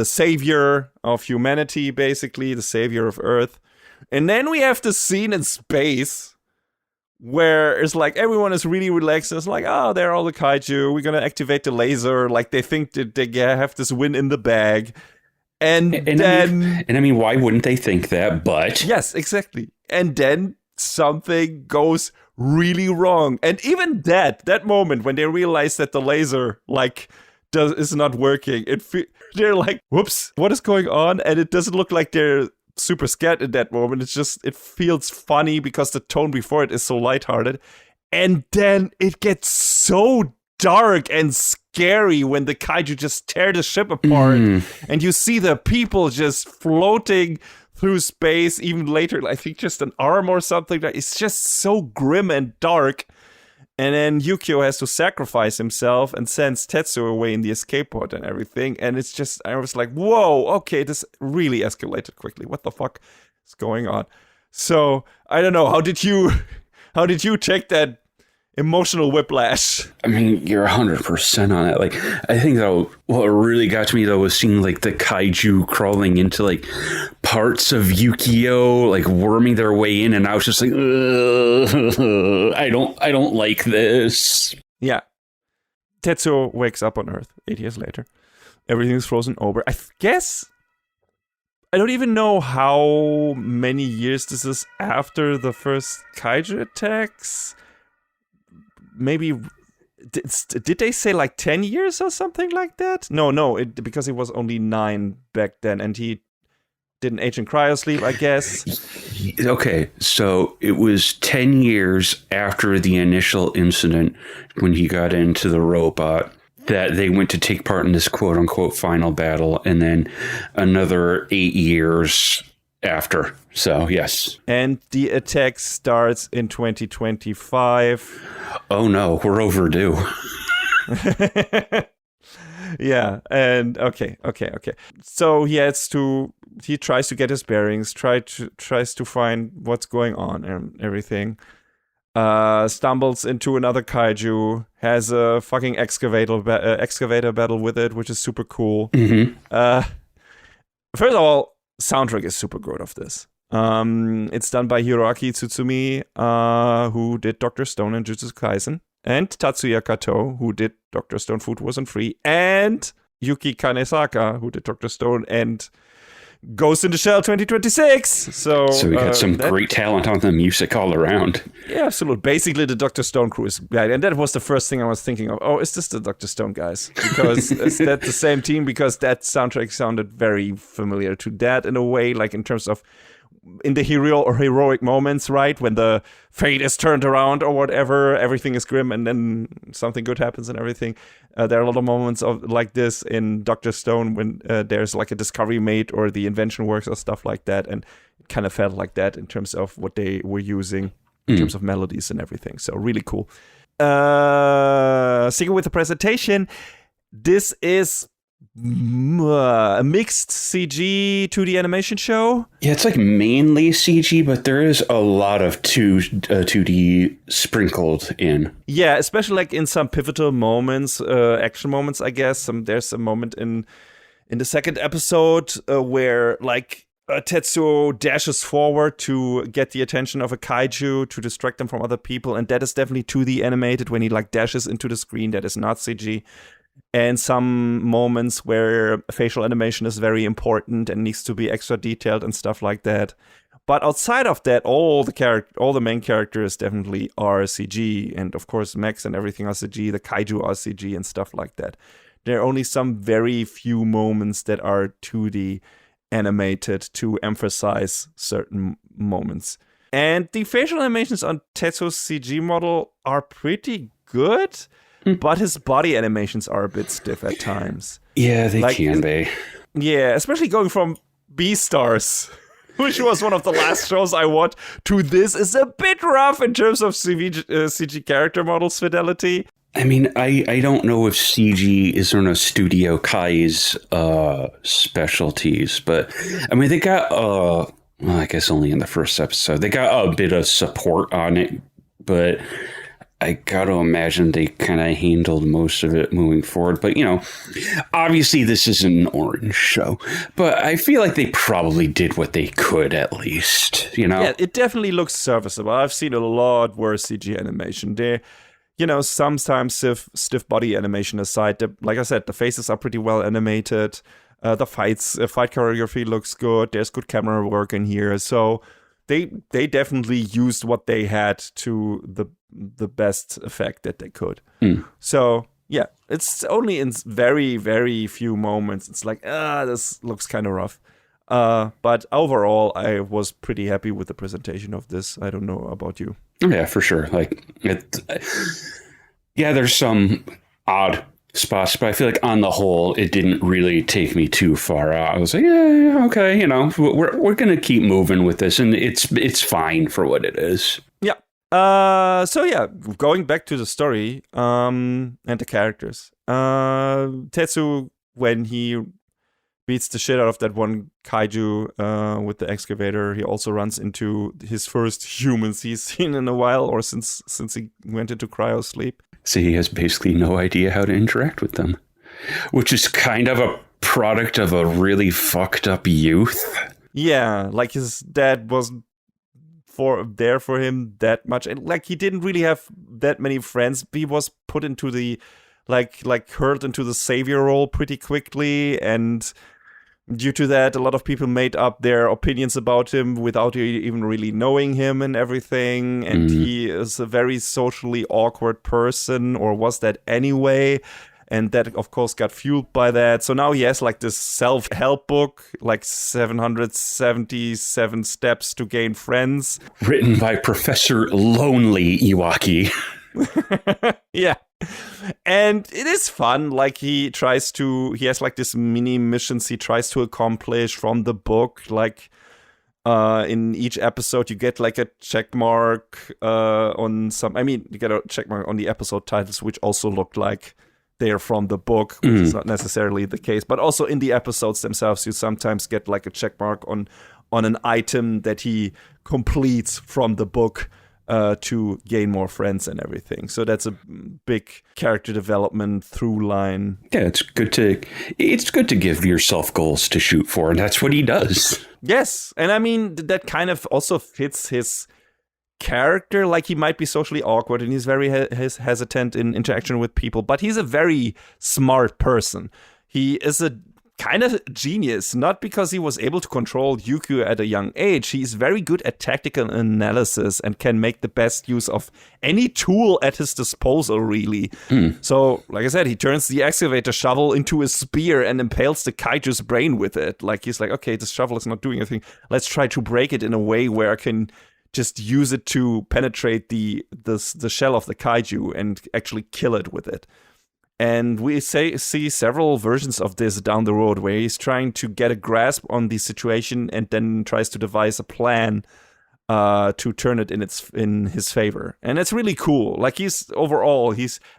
savior of humanity, basically, the savior of Earth. And then we have the scene in space where it's like everyone is really relaxed. It's like, oh, they're all the kaiju. We're going to activate the laser. Like, they think that they have this win in the bag. And then... I mean, why wouldn't they think that? But... Yes, exactly. And then something goes really wrong. And even that moment when they realize that the laser, is not working, they're like, whoops, what is going on? And it doesn't look like they're super scared in that moment. It feels funny because the tone before it is so lighthearted. And then it gets so dark and scary when the kaiju just tear the ship apart. And you see the people just floating through space. Even later, I think just an arm or something. It's just so grim and dark. And then Yukio has to sacrifice himself and sends Tetsuo away in the escape pod and everything. And it's just, I was like, whoa, okay, this really escalated quickly. What the fuck is going on? So, I don't know. How did you take that emotional whiplash? I mean, you're 100% on it. Like, I think, though, what really got to me, though, was seeing, the kaiju crawling into, parts of Yukio like worming their way in, and I was just like, ugh, I don't like this. Yeah. Tetsuo wakes up on Earth 8 years later. Everything's frozen over. I guess I don't even know how many years this is after the first kaiju attacks. Maybe did they say like 10 years or something like that? No, because he was only 9 back then, and he didn't age in cryosleep, I guess. Okay, so it was 10 years after the initial incident when he got into the robot that they went to take part in this quote-unquote final battle, and then another 8 years after. So, yes. And the attack starts in 2025. Oh no, we're overdue. Yeah, and okay. So he tries to get his bearings, tries to find what's going on and everything. Stumbles into another kaiju, has a fucking excavator battle with it, which is super cool. Mm-hmm. First of all, soundtrack is super good of this. It's done by Hiroaki Tsutsumi, who did Dr. Stone and Jujutsu Kaisen, and Tatsuya Kato, who did Dr. Stone Food Wasn't Free, and Yuki Kanesaka, who did Dr. Stone and Ghost in the Shell 2026. So we got some great talent on the music all around. Yeah, absolutely. Basically, the Dr. Stone crew is right, and that was the first thing I was thinking of. Oh, is this the Dr. Stone guys? Because is that the same team? Because that soundtrack sounded very familiar to that in a way, like in terms of in the hero or heroic moments, right? When the fate is turned around or whatever, everything is grim and then something good happens and everything. There are a lot of moments of like this in Dr. Stone when there's like a discovery made or the invention works or stuff like that. And it kind of felt like that in terms of what they were using in terms of melodies and everything. So really cool. Sticking with the presentation, this is a mixed CG 2D animation show. Yeah, it's like mainly CG, but there is a lot of 2D sprinkled in. Yeah, especially like in some pivotal moments, action moments, I guess. There's a moment in the second episode where like Tetsuo dashes forward to get the attention of a kaiju to distract them from other people, and that is definitely 2D animated when he like dashes into the screen. That is not CG. And some moments where facial animation is very important and needs to be extra detailed and stuff like that. But outside of that, all the main characters definitely are CG, and of course Max and everything are CG. The kaiju are CG and stuff like that. There are only some very few moments that are 2D animated to emphasize certain moments. And the facial animations on Tetsuo's CG model are pretty good. But his body animations are a bit stiff at times. Yeah, they can be. Yeah, especially going from Beastars, which was one of the last shows I watched, to this is a bit rough in terms of CG character models fidelity. I mean, I don't know if CG is one of Studio Kai's specialties, but I mean, they got, well, I guess only in the first episode, they got a bit of support on it, but I got to imagine they kind of handled most of it moving forward. But, you know, obviously this isn't an orange show, but I feel like they probably did what they could at least, you know? Yeah, it definitely looks serviceable. I've seen a lot worse CG animation. They, you know, sometimes stiff body animation aside, like I said, the faces are pretty well animated. The fight choreography looks good. There's good camera work in here. So they definitely used what they had to the best effect that they could. So yeah, it's only in very, very few moments it's like, this looks kind of rough. But overall, I was pretty happy with the presentation of this. I don't know about you. Yeah, for sure. Like, there's some odd spots, but I feel like on the whole, it didn't really take me too far out. I was like, yeah, okay, you know, we're gonna keep moving with this, and it's fine for what it is. Yeah. So yeah, going back to the story and the characters. Tetsu, when he beats the shit out of that one kaiju with the excavator, he also runs into his first humans he's seen in a while, or since he went into cryo sleep. So he has basically no idea how to interact with them, which is kind of a product of a really fucked up youth. Yeah, like his dad wasn't there for him that much, and like he didn't really have that many friends. He was put into the hurled into the savior role pretty quickly, and due to that, a lot of people made up their opinions about him without even really knowing him and everything. And he is a very socially awkward person, or was that anyway. And that, of course, got fueled by that. So now he has like this self-help book, like 777 Steps to Gain Friends. Written by Professor Lonely Iwaki. Yeah. And it is fun. Like he has like this mini missions he tries to accomplish from the book. Like in each episode, you get like a check mark on you get a check mark on the episode titles, which also look like they're from the book, which is not necessarily the case. But also in the episodes themselves, you sometimes get like a check mark on an item that he completes from the book. To gain more friends and everything. So that's a big character development through line. Yeah, it's good to give yourself goals to shoot for, and that's what he does. Yes, and I mean that kind of also fits his character. Like he might be socially awkward and he's very hesitant in interaction with people, but he's a very smart person. He is a kind of genius, not because he was able to control Yukio at a young age. He's very good at tactical analysis and can make the best use of any tool at his disposal, really. So, like I said, he turns the excavator shovel into a spear and impales the kaiju's brain with it. Like, he's like, okay, this shovel is not doing anything. Let's try to break it in a way where I can just use it to penetrate the shell of the kaiju and actually kill it with it. And we see several versions of this down the road where he's trying to get a grasp on the situation and then tries to devise a plan to turn it in his favor. And it's really cool. Like he's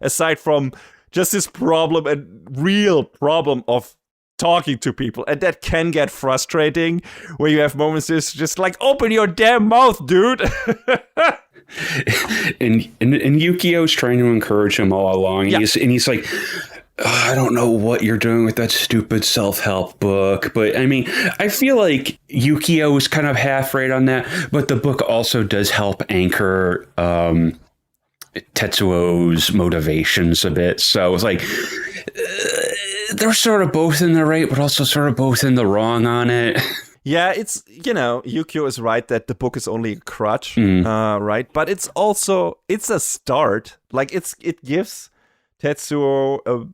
aside from just this problem and real problem of talking to people, and that can get frustrating where you have moments just like, open your damn mouth, dude. and Yukio's trying to encourage him all along. Yeah. He's like, I don't know what you're doing with that stupid self-help book. But I mean, I feel like Yukio is kind of half right on that. But the book also does help anchor Tetsuo's motivations a bit. So it's like they're sort of both in the right, but also sort of both in the wrong on it. Yeah, it's, Yukio is right that the book is only a crutch, right? But it's a start. Like, it gives Tetsuo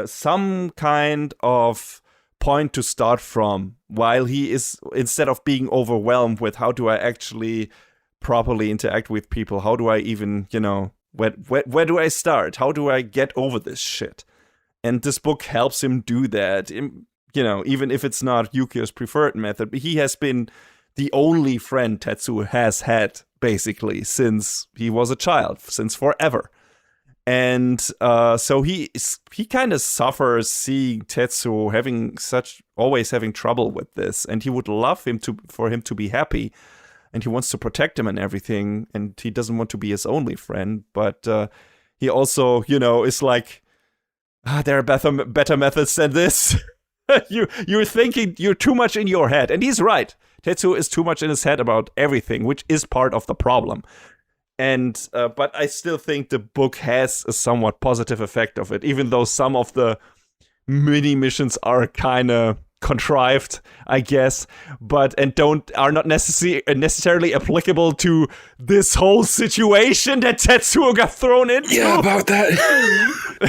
some kind of point to start from, while he is, instead of being overwhelmed with how do I actually properly interact with people, how do I even, where do I start? How do I get over this shit? And this book helps him do that. Even if it's not Yukio's preferred method, but he has been the only friend Tetsuo has had, basically, since he was a child, since forever. And so he kind of suffers seeing Tetsuo always having trouble with this, and he would love for him to be happy, and he wants to protect him and everything, and he doesn't want to be his only friend, but he also, is like, there are better methods than this. You're thinking you're too much in your head. And he's right. Tetsuo is too much in his head about everything, which is part of the problem. And but I still think the book has a somewhat positive effect of it, even though some of the mini missions are kind of contrived, I guess, are not necessarily applicable to this whole situation that Tetsuo got thrown into. Yeah, about that.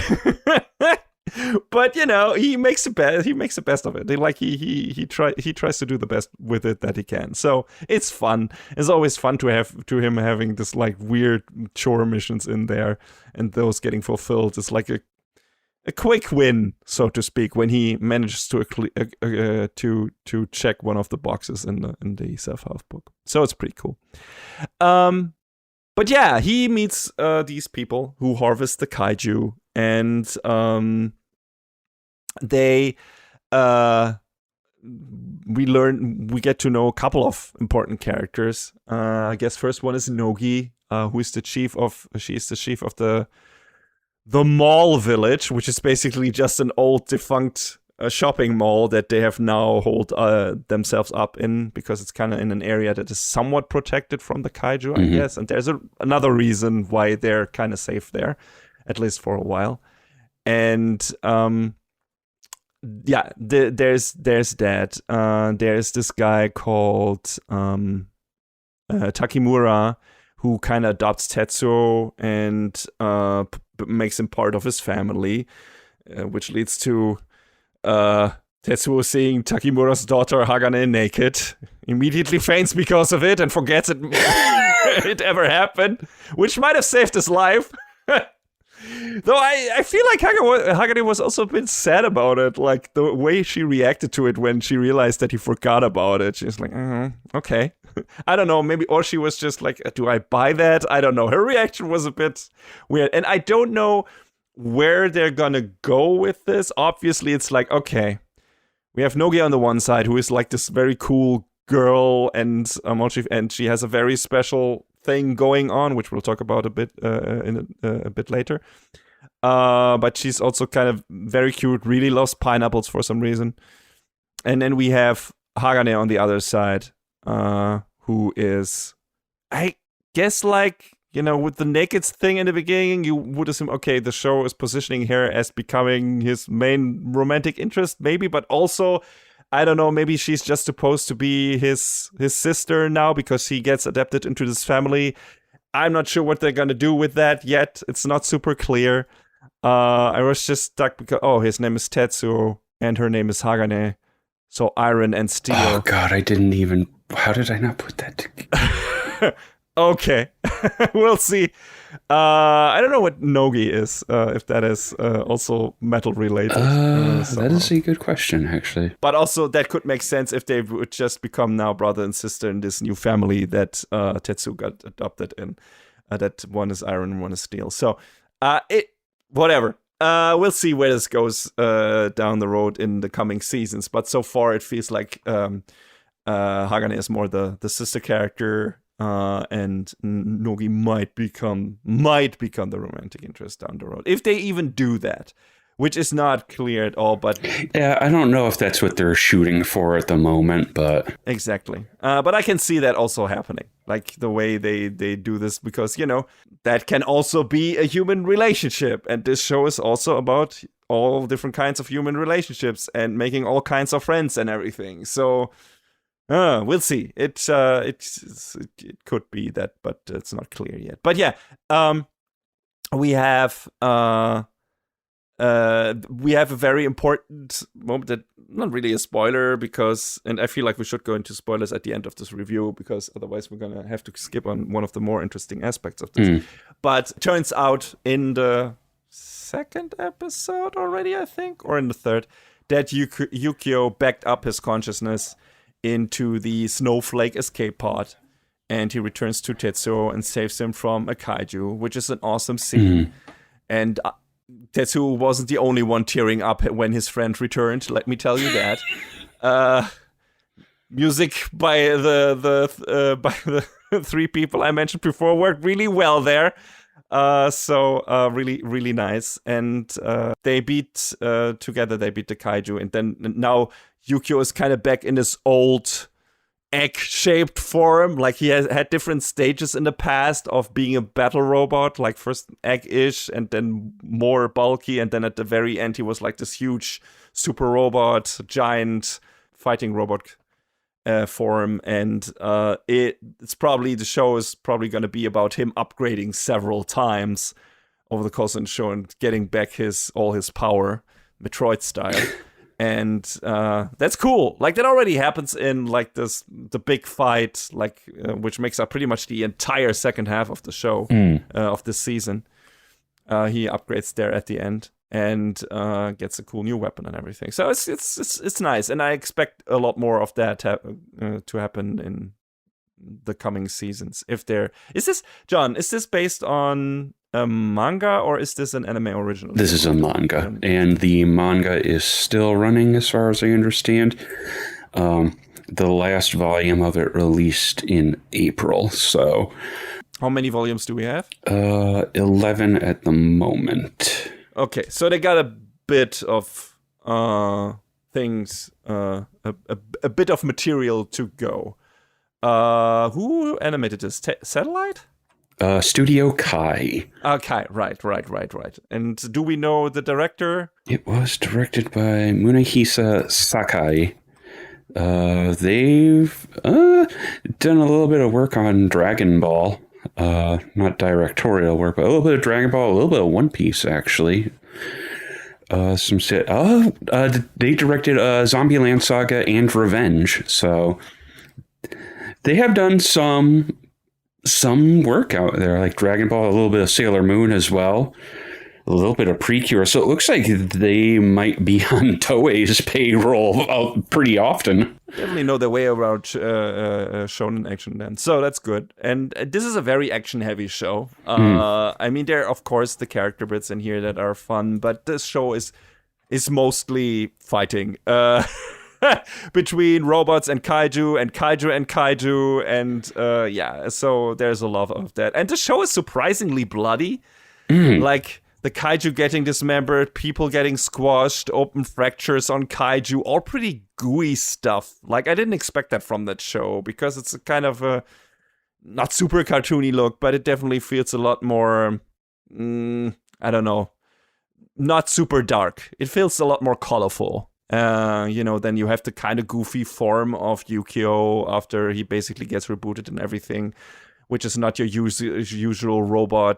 But he makes the best. He makes the best of it. He tries to do the best with it that he can. So it's fun. It's always fun to him having this like weird chore missions in there, and those getting fulfilled is like a quick win, so to speak, when he manages to check one of the boxes in the self-help book. So it's pretty cool. But yeah, he meets these people who harvest the kaiju, and we get to know a couple of important characters. I guess first one is Nogi, who is the chief of the Mall Village, which is basically just an old defunct a shopping mall that they have now holed themselves up in, because it's kind of in an area that is somewhat protected from the kaiju, I guess. And there's another reason why they're kind of safe there, at least for a while. And there's that. There's this guy called Takimura, who kind of adopts Tetsuo and makes him part of his family, which leads to Tetsuo seeing Takimura's daughter Hagane naked, immediately faints because of it and forgets it it ever happened, which might have saved his life. Though I feel like Hagane was also a bit sad about it, like the way she reacted to it when she realized that he forgot about it. She's like, okay. I don't know, maybe, or she was just like, do I buy that? I don't know. Her reaction was a bit weird. And I don't know where they're gonna go with this. Obviously, it's like, okay, we have Nogi on the one side, who is like this very cool girl, and she has a very special thing going on, which we'll talk about a bit a bit later. But she's also kind of very cute, really loves pineapples for some reason. And then we have Hagane on the other side, who is, I guess, like, you know, with the naked thing in the beginning, you would assume, okay, the show is positioning her as becoming his main romantic interest, maybe, but also, I don't know, maybe she's just supposed to be his sister now because he gets adapted into this family. I'm not sure what they're gonna do with that yet. It's not super clear. I was just stuck because, his name is Tetsuo and her name is Hagane. So iron and steel. Oh God, how did I not put that together? Okay. We'll see. I don't know what Nogi is, if that is also metal related. That is a good question, actually. But also that could make sense if they would just become now brother and sister in this new family that Tetsu got adopted in. That one is iron and one is steel. So whatever. We'll see where this goes down the road in the coming seasons. But so far it feels like Hagane is more the sister character. And Nogi might become the romantic interest down the road, if they even do that, which is not clear at all. But yeah, I don't know if that's what they're shooting for at the moment, but exactly. But I can see that also happening, like the way they do this, because, you know, that can also be a human relationship, and this show is also about all different kinds of human relationships and making all kinds of friends and everything. So. We'll see. It could be that, but it's not clear yet. But yeah, we have a very important moment that not really a spoiler, because, and I feel like we should go into spoilers at the end of this review, because otherwise we're gonna have to skip on one of the more interesting aspects of this. But turns out in the second episode already, I think, or in the third, that Yukio backed up his consciousness into the snowflake escape pod, and he returns to Tetsuo and saves him from a kaiju, which is an awesome scene. And Tetsuo wasn't the only one tearing up when his friend returned, let me tell you that. Music by the three people I mentioned before worked really well there. Really, really nice. And they beat together, they beat the kaiju, and then now Yukio is kind of back in his old egg-shaped form. Like, he has had different stages in the past of being a battle robot, like first egg-ish and then more bulky, and then at the very end he was like this huge super robot, giant fighting robot form. And it's probably, the show is probably going to be about him upgrading several times over the course of the show and getting back all his power, Metroid style. And that's cool. Like, that already happens in like the big fight, like which makes up pretty much the entire second half of the show, of this season. He upgrades there at the end and gets a cool new weapon and everything. So it's nice, and I expect a lot more of that to happen in the coming seasons. Is this based on a manga, or is this an anime original? This is a manga, and the manga is still running as far as I understand. The last volume of it released in April, so... How many volumes do we have? 11 at the moment. Okay, so they got a bit of things, a bit of material to go. Who animated this? Satellite? Studio Kai. Okay, right. And do we know the director? It was directed by Munehisa Sakai. They've done a little bit of work on Dragon Ball. Not directorial work, but a little bit of Dragon Ball, a little bit of One Piece, actually. Some shit. They directed Zombieland Saga and Revenge, so they have done some work out there, like Dragon Ball, a little bit of Sailor Moon as well, a little bit of Precure. So it looks like they might be on Toei's payroll pretty often. Definitely know their way around shonen action then. So that's good. And this is a very action-heavy show. I mean, there are, of course, the character bits in here that are fun, but this show is mostly fighting. Between robots and kaiju and kaiju and so there's a lot of that. And the show is surprisingly bloody. Like the kaiju getting dismembered, people getting squashed, open fractures on kaiju, all pretty gooey stuff. Like I didn't expect that from that show because it's a kind of a not super cartoony look, but it definitely feels a lot more, I don't know, not super dark. It feels a lot more colorful. Then you have the kind of goofy form of Yukio after he basically gets rebooted and everything, which is not your usual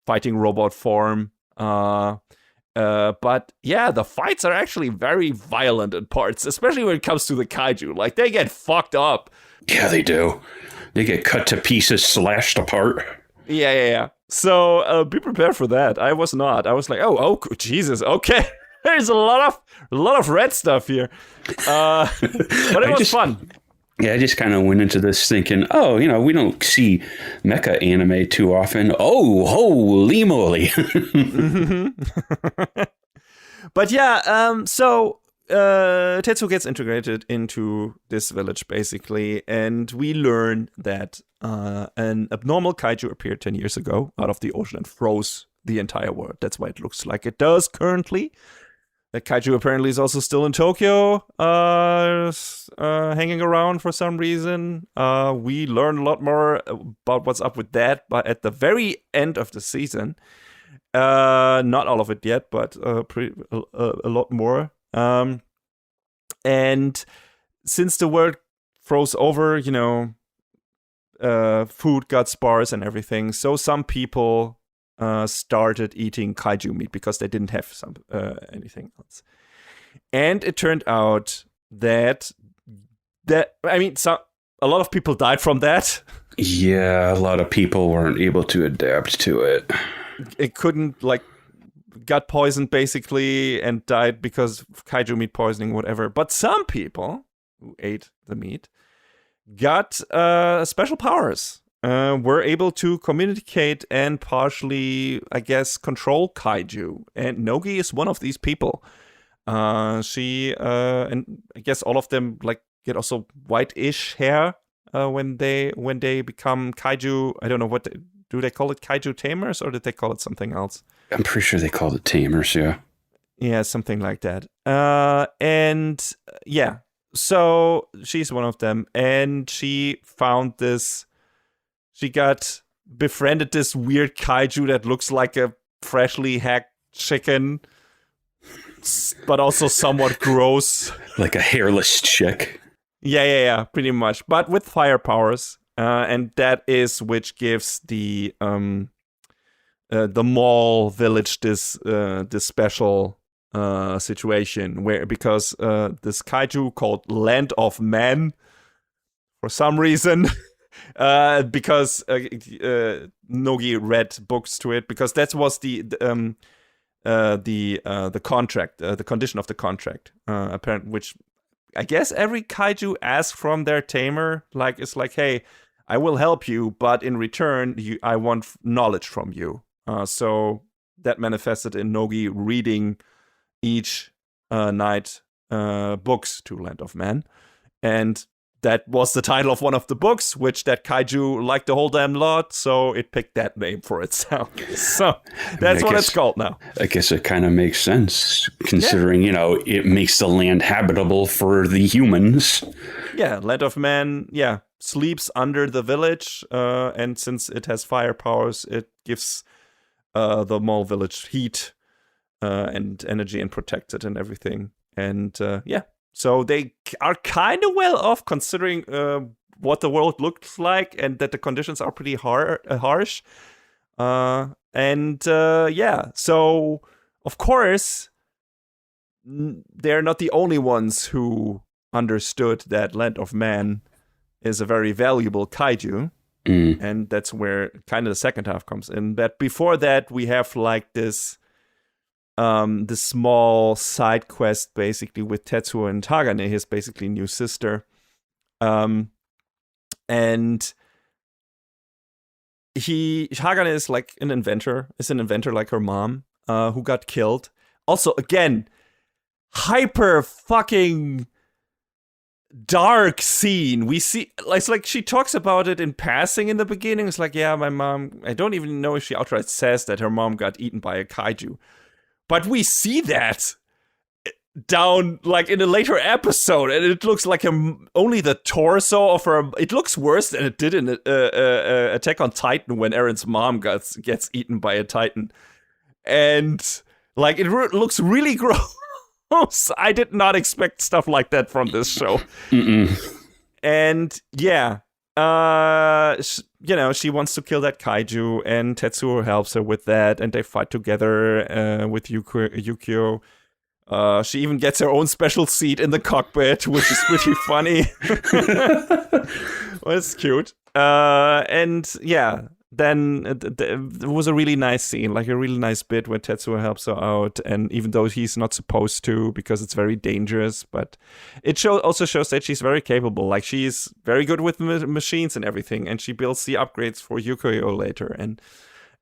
fighting robot form. But yeah, the fights are actually very violent in parts, especially when it comes to the kaiju. Like, they get fucked up. Yeah, they do. They get cut to pieces, slashed apart. Yeah. So be prepared for that. I was not. I was like, oh, Jesus, okay. There's a lot of red stuff here, but it was fun. Yeah, I just kind of went into this thinking, we don't see mecha anime too often. Oh, holy moly! But yeah, so Tetsu gets integrated into this village basically, and we learn that an abnormal kaiju appeared 10 years ago out of the ocean and froze the entire world. That's why it looks like it does currently. That kaiju apparently is also still in Tokyo, hanging around for some reason. We learn a lot more about what's up with that, but at the very end of the season, not all of it yet, but a lot more. And since the world froze over, food got sparse and everything, so some people started eating kaiju meat because they didn't have anything else. And it turned out that a lot of people died from that. Yeah, a lot of people weren't able to adapt to it. It couldn't, got poisoned basically and died because of kaiju meat poisoning, whatever. But some people who ate the meat got special powers. Were able to communicate and partially, I guess, control kaiju. And Nogi is one of these people. She, and I guess all of them, get also white-ish hair when they become kaiju. I don't know, do they call it kaiju tamers, or did they call it something else? I'm pretty sure they called it tamers, yeah. Yeah, something like that. And yeah, so she's one of them. And she found this... She got befriended this weird kaiju that looks like a freshly hacked chicken, but also somewhat gross. Like a hairless chick. Yeah, pretty much. But with fire powers. And that is which gives the mall village this special situation because this kaiju called Land of Men, for some reason... because Nogi read books to it, because that was the contract, the condition of the contract, apparently, which I guess every kaiju asks from their tamer, it's like, hey, I will help you, but in return, I want knowledge from you. So that manifested in Nogi reading each night books to Land of Men, and that was the title of one of the books, which that kaiju liked a whole damn lot, so it picked that name for itself. So that's what it's called now. I guess it kind of makes sense, considering, it makes the land habitable for the humans. Yeah, Land of Man, sleeps under the village, and since it has fire powers, it gives the mole village heat and energy and protects it and everything. And so they are kind of well off considering what the world looks like and that the conditions are pretty harsh. So of course, they're not the only ones who understood that Land of Man is a very valuable kaiju. And that's where kind of the second half comes in. But before that, we have like this small side quest basically with Tetsuo and Hagane, his basically new sister. And Hagane is like an inventor like her mom, who got killed. Also, again, hyper fucking dark scene. We see, it's like she talks about it in passing in the beginning. It's like, yeah, my mom, I don't even know if she outright says that her mom got eaten by a kaiju. But we see that down like in a later episode, and it looks like only the torso of her. It looks worse than it did in Attack on Titan when Eren's mom gets eaten by a Titan, and like it looks really gross. I did not expect stuff like that from this show. And she wants to kill that kaiju, and Tetsuo helps her with that, and they fight together with Yukio. She even gets her own special seat in the cockpit, which is pretty funny. Well, it's cute. Then there was a really nice scene, like a really nice bit where Tetsuo helps her out, and even though he's not supposed to because it's very dangerous, but it also shows that she's very capable. Like she's very good with machines and everything, and she builds the upgrades for Yukio later, and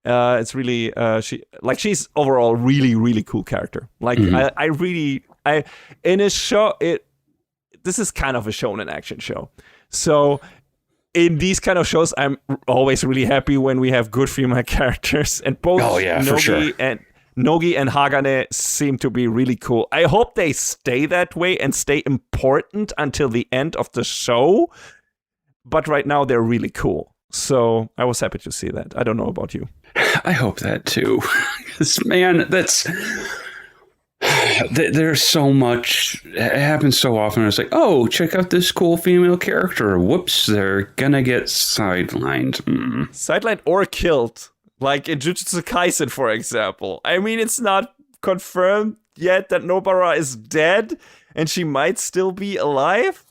it's really she's overall really, really cool character. Like in a show, this is kind of a shonen action show, so. In these kind of shows, I'm always really happy when we have good female characters, and both Nogi and Hagane seem to be really cool. I hope they stay that way and stay important until the end of the show. But right now, they're really cool. So I was happy to see that. I don't know about you. I hope that too. Man, there's so much. It happens so often. It's like, oh, check out this cool female character. Whoops, they're gonna get sidelined. Sidelined or killed. Like in Jujutsu Kaisen, for example. I mean, it's not confirmed yet that Nobara is dead, and she might still be alive.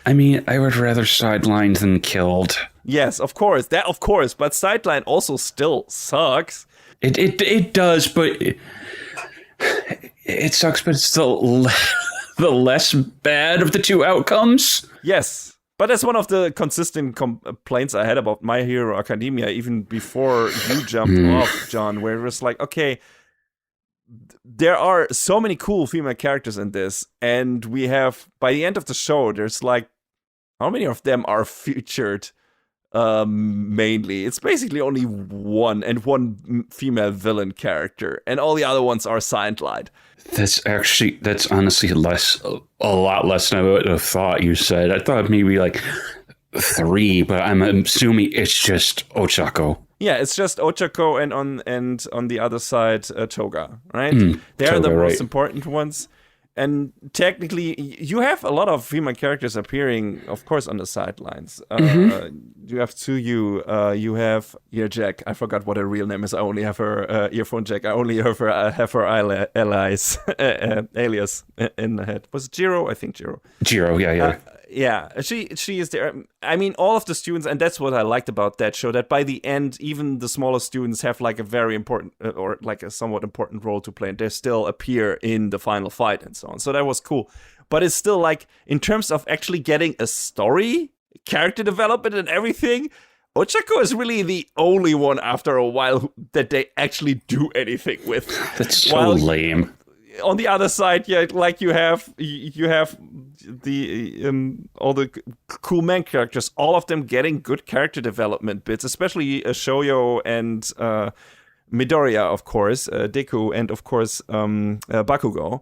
I mean, I would rather sidelined than killed. Yes, of course. But sideline also still sucks. It does, but... It sucks, but it's still the less bad of the two outcomes. Yes, but that's one of the consistent complaints I had about My Hero Academia, even before you jumped off, John, where it was like, okay, there are so many cool female characters in this, and we have, by the end of the show, there's like, how many of them are featured mainly? It's basically only one female villain character, and all the other ones are sidelined. That's honestly a lot less than I would have thought you said. I thought maybe like 3, but I'm assuming it's just Ochako. Yeah, it's just Ochako and on the other side Toga, right? They're Toga, the most right. important ones. And technically, you have a lot of female characters appearing, of course, on the sidelines. You have Tsuyu, you have Earjack. I forgot what her real name is. I only have her Earphone Jack. I only have her alias in the head. Was it Jiro? I think Jiro. Jiro, yeah. Yeah, she is there. I mean, all of the students, and that's what I liked about that show, that by the end, even the smaller students have like a very important or like a somewhat important role to play, and they still appear in the final fight and so on. So that was cool. But it's still like, in terms of actually getting a story, character development and everything, Ochako is really the only one after a while that they actually do anything with. That's so lame. On the other side, yeah, like you have all the cool main characters, all of them getting good character development bits, especially Shoyo and Midoriya, of course, Deku, and of course Bakugo.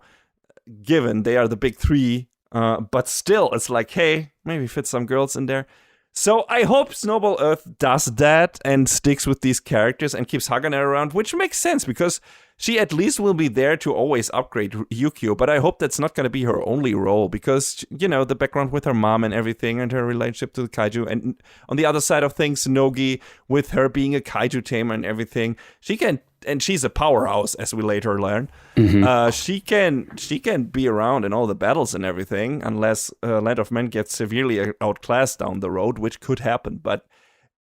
Given they are the big three, but still, it's like, hey, maybe fit some girls in there. So I hope Snowball Earth does that and sticks with these characters and keeps Hagane around, which makes sense because she at least will be there to always upgrade Yukio. But I hope that's not going to be her only role because, you know, the background with her mom and everything and her relationship to the kaiju. And on the other side of things, Nogi, with her being a kaiju tamer and everything, she can, and she's a powerhouse, as we later learn. She can be around in all the battles and everything, unless Land of Men gets severely outclassed down the road, which could happen. But,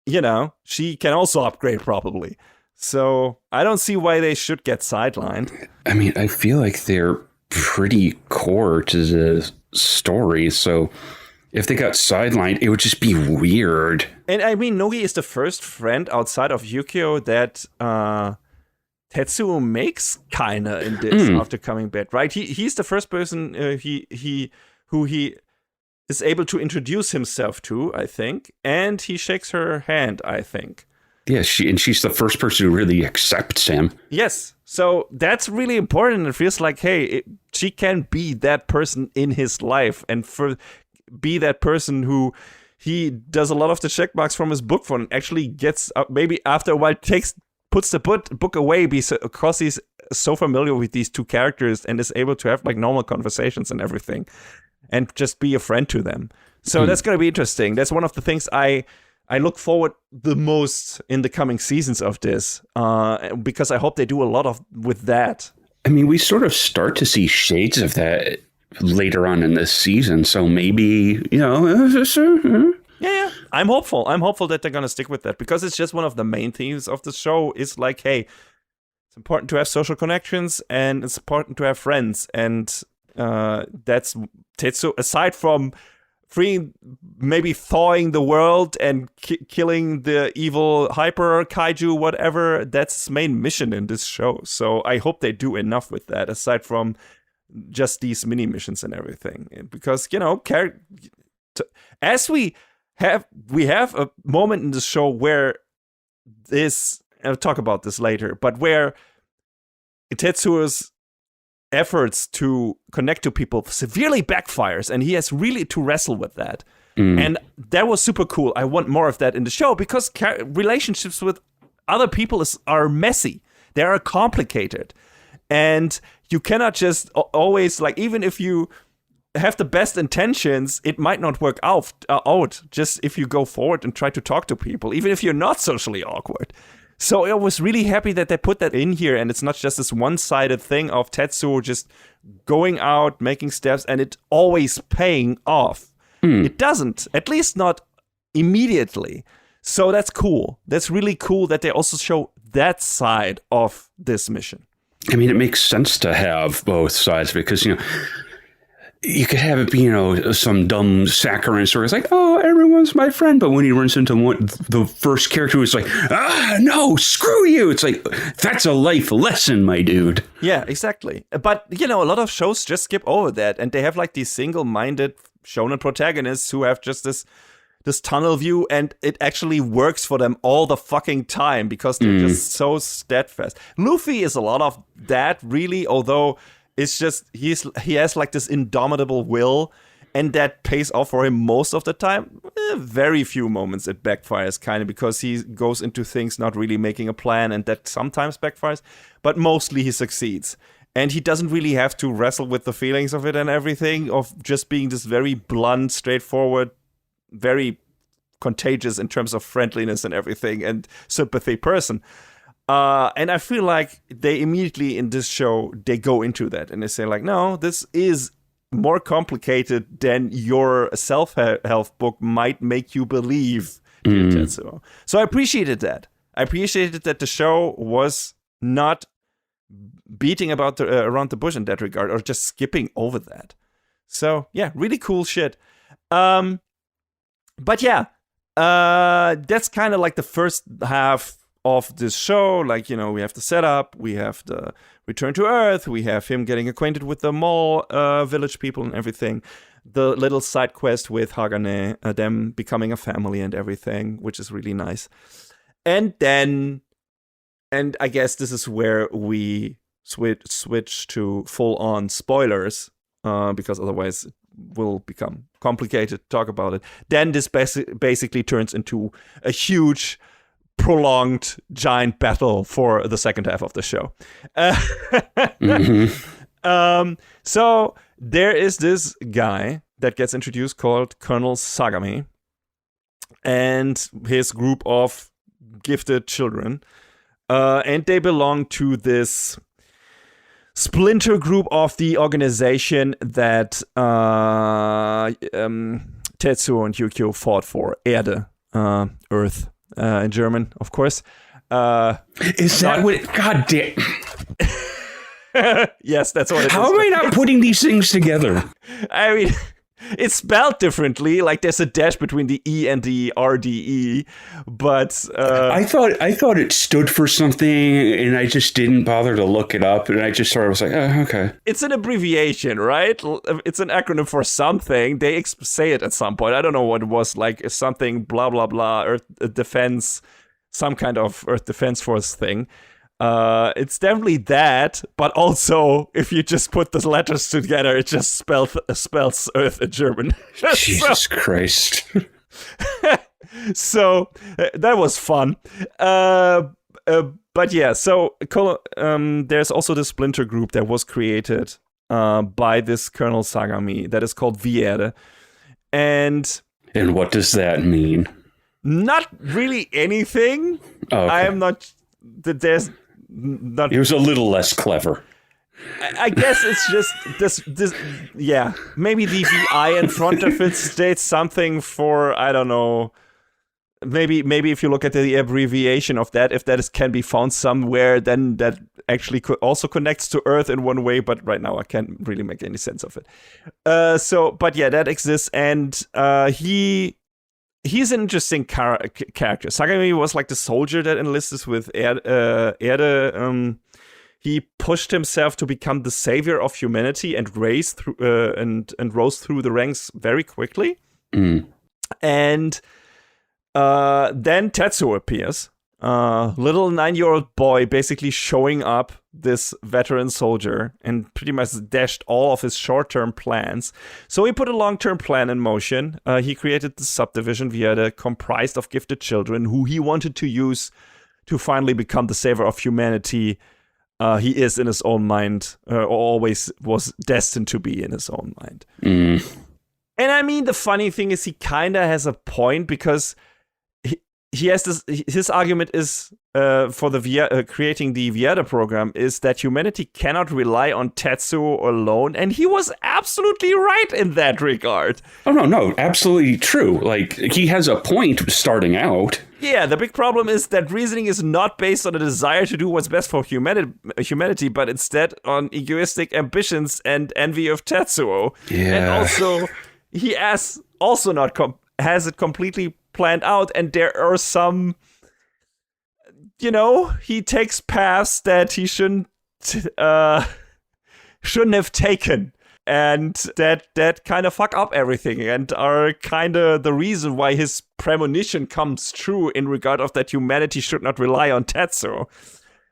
you know, she can also upgrade probably. So I don't see why they should get sidelined. I mean, I feel like they're pretty core to the story, so if they got sidelined, it would just be weird. And I mean, Nogi is the first friend outside of Yukio that Tetsuo makes kinda in this after coming back, right? He's the first person who he is able to introduce himself to, I think, and he shakes her hand, I think. Yeah, she's the first person who really accepts him. Yes, so that's really important. It feels like, hey, she can be that person in his life, and be that person who he does a lot of the check marks from his book for, and actually gets maybe after a while puts the book away because he's so familiar with these two characters and is able to have like normal conversations and everything, and just be a friend to them. So that's going to be interesting. That's one of the things I look forward the most in the coming seasons of this, because I hope they do a lot with that. I mean, we sort of start to see shades of that later on in this season, so maybe, you know. Yeah, I'm hopeful. I'm hopeful that they're going to stick with that, because it's just one of the main themes of the show is like, hey, it's important to have social connections and it's important to have friends. And that's Tetsuo, aside from maybe thawing the world and killing the evil hyper kaiju, whatever, that's his main mission in this show. So I hope they do enough with that, aside from just these mini missions and everything. Because, you know, as we have a moment in the show where I'll talk about this later, but where Tetsuo's efforts to connect to people severely backfires, and he has really to wrestle with that. And that was super cool. I want more of that in the show, because relationships with other people are messy. They are complicated. And you cannot just always, like, even if you have the best intentions, it might not work out just if you go forward and try to talk to people, even if you're not socially awkward. So I was really happy that they put that in here, and it's not just this one-sided thing of Tetsuo just going out, making steps, and it always paying off. It doesn't, at least not immediately. So that's cool. That's really cool that they also show that side of this mission. I mean, it makes sense to have both sides, because, you know, you could have it be, you know, some dumb saccharine story. It's like, oh, everyone's my friend. But when he runs into the first character who's like, no, screw you. It's like, that's a life lesson, my dude. Yeah, exactly. But, you know, a lot of shows just skip over that. And they have like these single-minded shonen protagonists who have just this tunnel view. And it actually works for them all the fucking time, because they're just so steadfast. Luffy is a lot of that, really, although it's just he has like this indomitable will, and that pays off for him most of the time. Very few moments it backfires, kind of, because he goes into things not really making a plan, and that sometimes backfires, but mostly he succeeds. And he doesn't really have to wrestle with the feelings of it and everything, of just being this very blunt, straightforward, very contagious in terms of friendliness and everything and sympathy person. And I feel like they immediately in this show, they go into that and they say like, no, this is more complicated than your self-help book might make you believe, dear Tetsuo. So I appreciated that. I appreciated that the show was not beating about around the bush in that regard, or just skipping over that. So yeah, really cool shit. But yeah, that's kind of like the first half of this show. Like, we have the setup, we have the return to Earth, we have him getting acquainted with the mall village people and everything. The little side quest with Hagane, them becoming a family and everything, which is really nice. And I guess this is where we switch to full-on spoilers, because otherwise it will become complicated to talk about it. Then this basically turns into a huge, prolonged, giant battle for the second half of the show. So there is this guy that gets introduced called Colonel Sagami and his group of gifted children. And they belong to this splinter group of the organization that Tetsuo and Yukio fought for. Erde, Earth, in German, of course. Is that what? God damn. Yes, that's what it is. How am I not putting these things together? I mean, it's spelled differently. Like there's a dash between the E and the RDE, but I thought it stood for something, and I just didn't bother to look it up, and I just sort of was like, oh, okay. It's an abbreviation, right? It's an acronym for something. They say it at some point. I don't know what it was, like something blah blah blah, Earth Defense, some kind of Earth Defense Force thing. It's definitely that, but also if you just put the letters together, it just spells Earth in German. Jesus Christ. So that was fun. But yeah, so there's also this splinter group that was created by this Colonel Sagami that is called Vierde. And what does that mean? Not really anything. Oh, okay. I am not. There's not. It was a little less clever. I guess it's just this. Yeah, maybe the VI in front of it states something for, I don't know. Maybe if you look at the abbreviation of that, if that can be found somewhere, then that actually also connects to Earth in one way. But right now, I can't really make any sense of it. But yeah, that exists, and he's an interesting character. Sagami was like the soldier that enlisted with Erde. He pushed himself to become the savior of humanity and rose through the ranks very quickly. And then Tetsuo appears, little 9-year-old boy, basically showing up this veteran soldier and pretty much dashed all of his short-term plans. So he put a long-term plan in motion. He created the subdivision Vierde, comprised of gifted children who he wanted to use to finally become the savior of humanity. He is in his own mind, or always was destined to be in his own mind. And I mean, the funny thing is he kind of has a point, because he has this. His argument is for the creating the Vierde program is that humanity cannot rely on Tetsuo alone, and he was absolutely right in that regard. Oh no, absolutely true. Like, he has a point starting out. Yeah, the big problem is that reasoning is not based on a desire to do what's best for humanity, but instead on egoistic ambitions and envy of Tetsuo. Yeah. And also, he has it completely planned out, and there are some, he takes paths that he shouldn't have taken, and that kind of fuck up everything, and are kind of the reason why his premonition comes true in regard of that humanity should not rely on Tetsuo.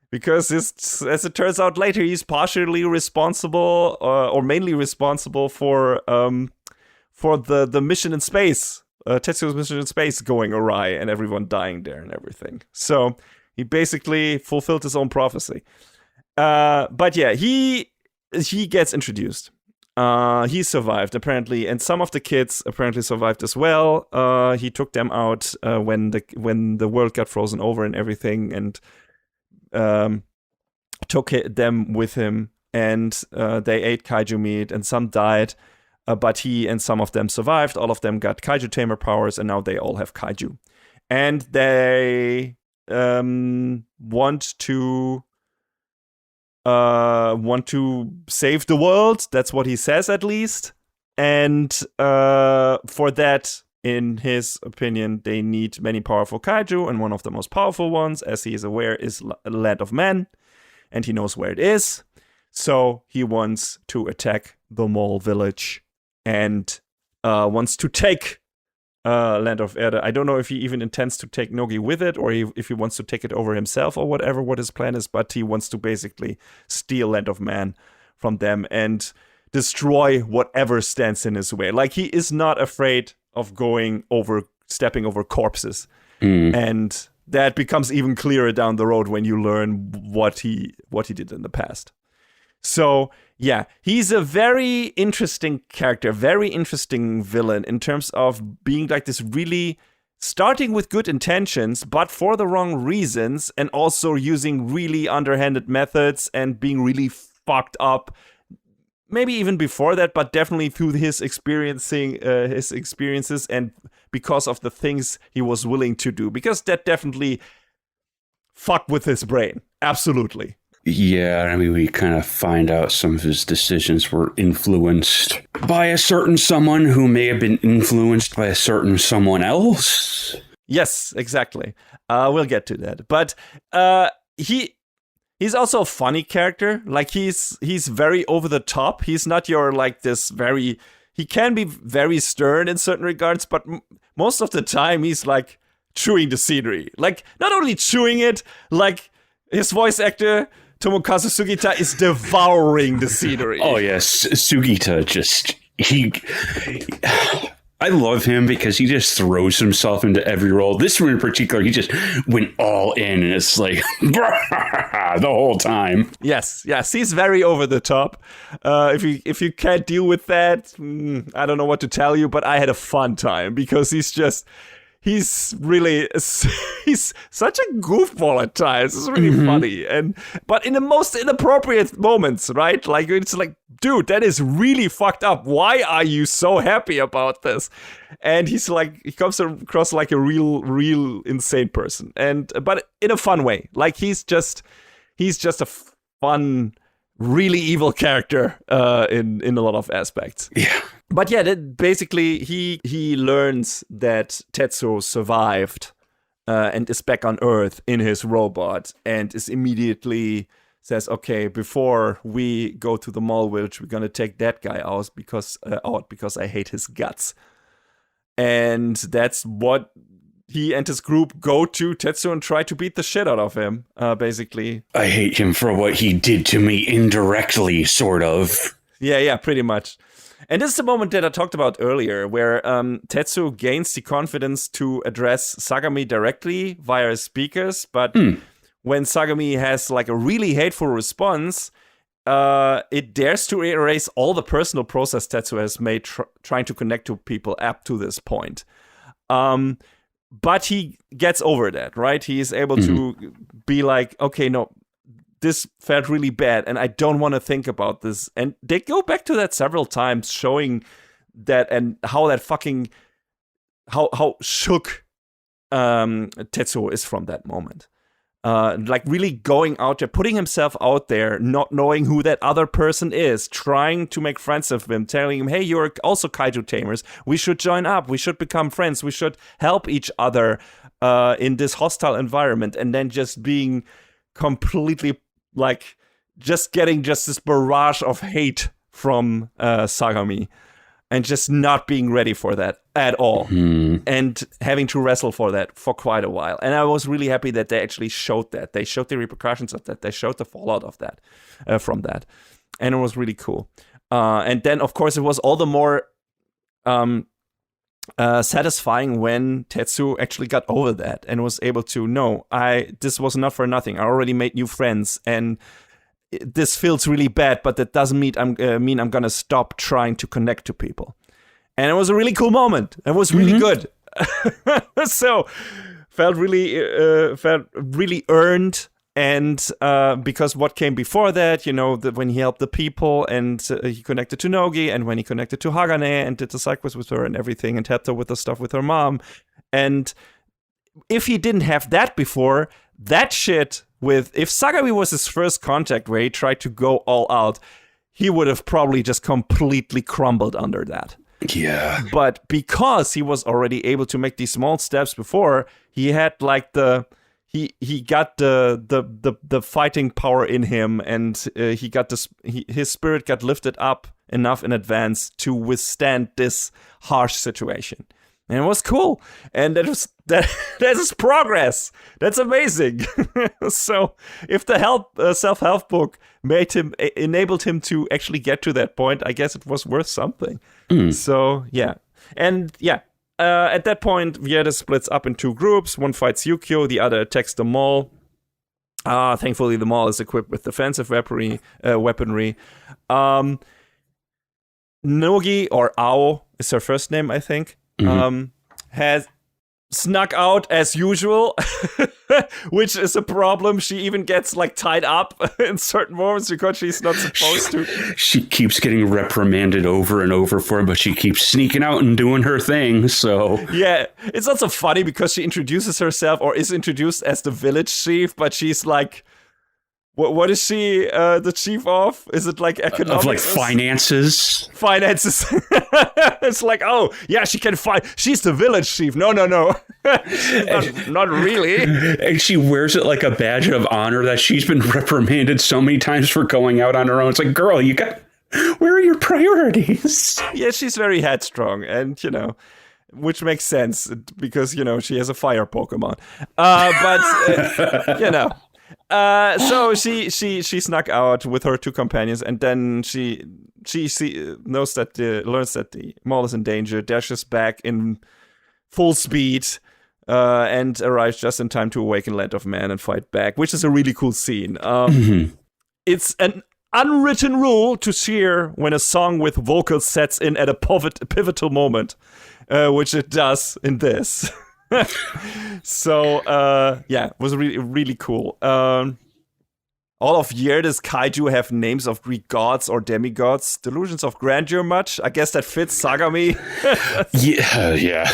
Because as it turns out later, he's partially responsible, or mainly responsible for the mission in space. Tetsuo's mission in space going awry and everyone dying there and everything. So he basically fulfilled his own prophecy. But yeah, he gets introduced. He survived apparently, and some of the kids apparently survived as well. He took them out when the world got frozen over and everything, and took them with him. And they ate kaiju meat, and some died. But he and some of them survived. All of them got kaiju tamer powers, and now they all have kaiju. And they want to save the world. That's what he says, at least. And for that, in his opinion, they need many powerful kaiju, and one of the most powerful ones, as he is aware, is Land of Men, and he knows where it is. So he wants to attack the mole village and wants to take Land of Erde. I don't know if he even intends to take Nogi with it, or if he wants to take it over himself, or whatever what his plan is, but he wants to basically steal Land of Man from them and destroy whatever stands in his way. Like, he is not afraid of stepping over corpses. And that becomes even clearer down the road when you learn what he did in the past. So, yeah, he's a very interesting character, very interesting villain in terms of being like this really starting with good intentions, but for the wrong reasons, and also using really underhanded methods and being really fucked up. Maybe even before that, but definitely through his experiences and because of the things he was willing to do. Because that definitely fucked with his brain. Absolutely. Yeah, I mean, we kind of find out some of his decisions were influenced by a certain someone who may have been influenced by a certain someone else. Yes, exactly. We'll get to that. But he's also a funny character. Like, he's very over the top. He's not your, like, this very... He can be very stern in certain regards, but most of the time he's, like, chewing the scenery. Like, not only chewing it, like, his voice actor, Tomokazu Sugita, is devouring the scenery. Oh, yes. Sugita just... I love him because he just throws himself into every role. This one in particular, he just went all in, and it's like the whole time. Yes, he's very over the top. If you can't deal with that, I don't know what to tell you. But I had a fun time because he's such a goofball at times. It's really funny, but in the most inappropriate moments, right? Like, it's like, dude, that is really fucked up. Why are you so happy about this? And he comes across like a real insane person, but in a fun way. Like, he's just a fun, really evil character in a lot of aspects. Yeah. But yeah, that basically he learns that Tetsuo survived and is back on Earth in his robot, and is immediately says, okay, before we go to the mall village, we're gonna take that guy out because I hate his guts. And that's what he and his group go to Tetsuo and try to beat the shit out of him, basically. I hate him for what he did to me indirectly, sort of. Yeah, pretty much. And this is the moment that I talked about earlier, where Tetsuo gains the confidence to address Sagami directly via speakers, but when Sagami has like a really hateful response, it dares to erase all the personal process Tetsuo has made trying to connect to people up to this point. But he gets over that, right? He is able to be like, okay, no, this felt really bad, and I don't want to think about this. And they go back to that several times, showing that and how that how shook Tetsuo is from that moment. Like, really going out there, putting himself out there, not knowing who that other person is, trying to make friends with him, telling him, hey, you're also kaiju tamers. We should join up. We should become friends. We should help each other in this hostile environment. And then just being completely, like, just getting just this barrage of hate from Sagami. And just not being ready for that at all. And having to wrestle for that for quite a while. And I was really happy that they actually showed that. They showed the repercussions of that. They showed the fallout of that, from that. And it was really cool. And then, of course, it was all the more satisfying when Tetsuo actually got over that and was able to, no, this was not for nothing. I already made new friends, and this feels really bad, but that doesn't mean I'm gonna stop trying to connect to people. And it was a really cool moment. It was really good. So felt really earned. And because what came before that, when he helped the people and he connected to Nogi, and when he connected to Hagane and did the side quests with her and everything, and helped her with the stuff with her mom. And if he didn't have that before, that shit if Sagami was his first contact where he tried to go all out, he would have probably just completely crumbled under that. Yeah. But because he was already able to make these small steps before, he had like he got the fighting power in him, and he got his spirit got lifted up enough in advance to withstand this harsh situation. And it was cool. And that is progress. That's amazing. So if the self-help book enabled him to actually get to that point, I guess it was worth something. So yeah. And yeah, at that point, Vieta splits up in two groups. One fights Yukio, the other attacks the mall. Thankfully, the mall is equipped with defensive weaponry. Nogi, or Ao is her first name, I think, has snuck out as usual, which is a problem. She even gets like tied up in certain moments because she's not supposed to. She keeps getting reprimanded over and over for it, but she keeps sneaking out and doing her thing. So yeah, it's also funny because she introduces herself, or is introduced as the village chief, but she's like, what is she the chief of? Is it like economics? Of like finances? Finances. It's like, oh, yeah, she can fight. She's the village chief. No. not really. And she wears it like a badge of honor that she's been reprimanded so many times for going out on her own. It's like, girl, where are your priorities? Yeah, she's very headstrong, and, which makes sense because, she has a fire Pokemon. So she snuck out with her two companions, and then she learns that the mall is in danger, dashes back in full speed, and arrives just in time to awaken Land of Man and fight back, which is a really cool scene. It's an unwritten rule to cheer when a song with vocals sets in at a pivotal moment, which it does in this. So, it was really, really cool. All of Yerde's kaiju have names of Greek gods or demigods. Delusions of grandeur much? I guess that fits Sagami. Yeah.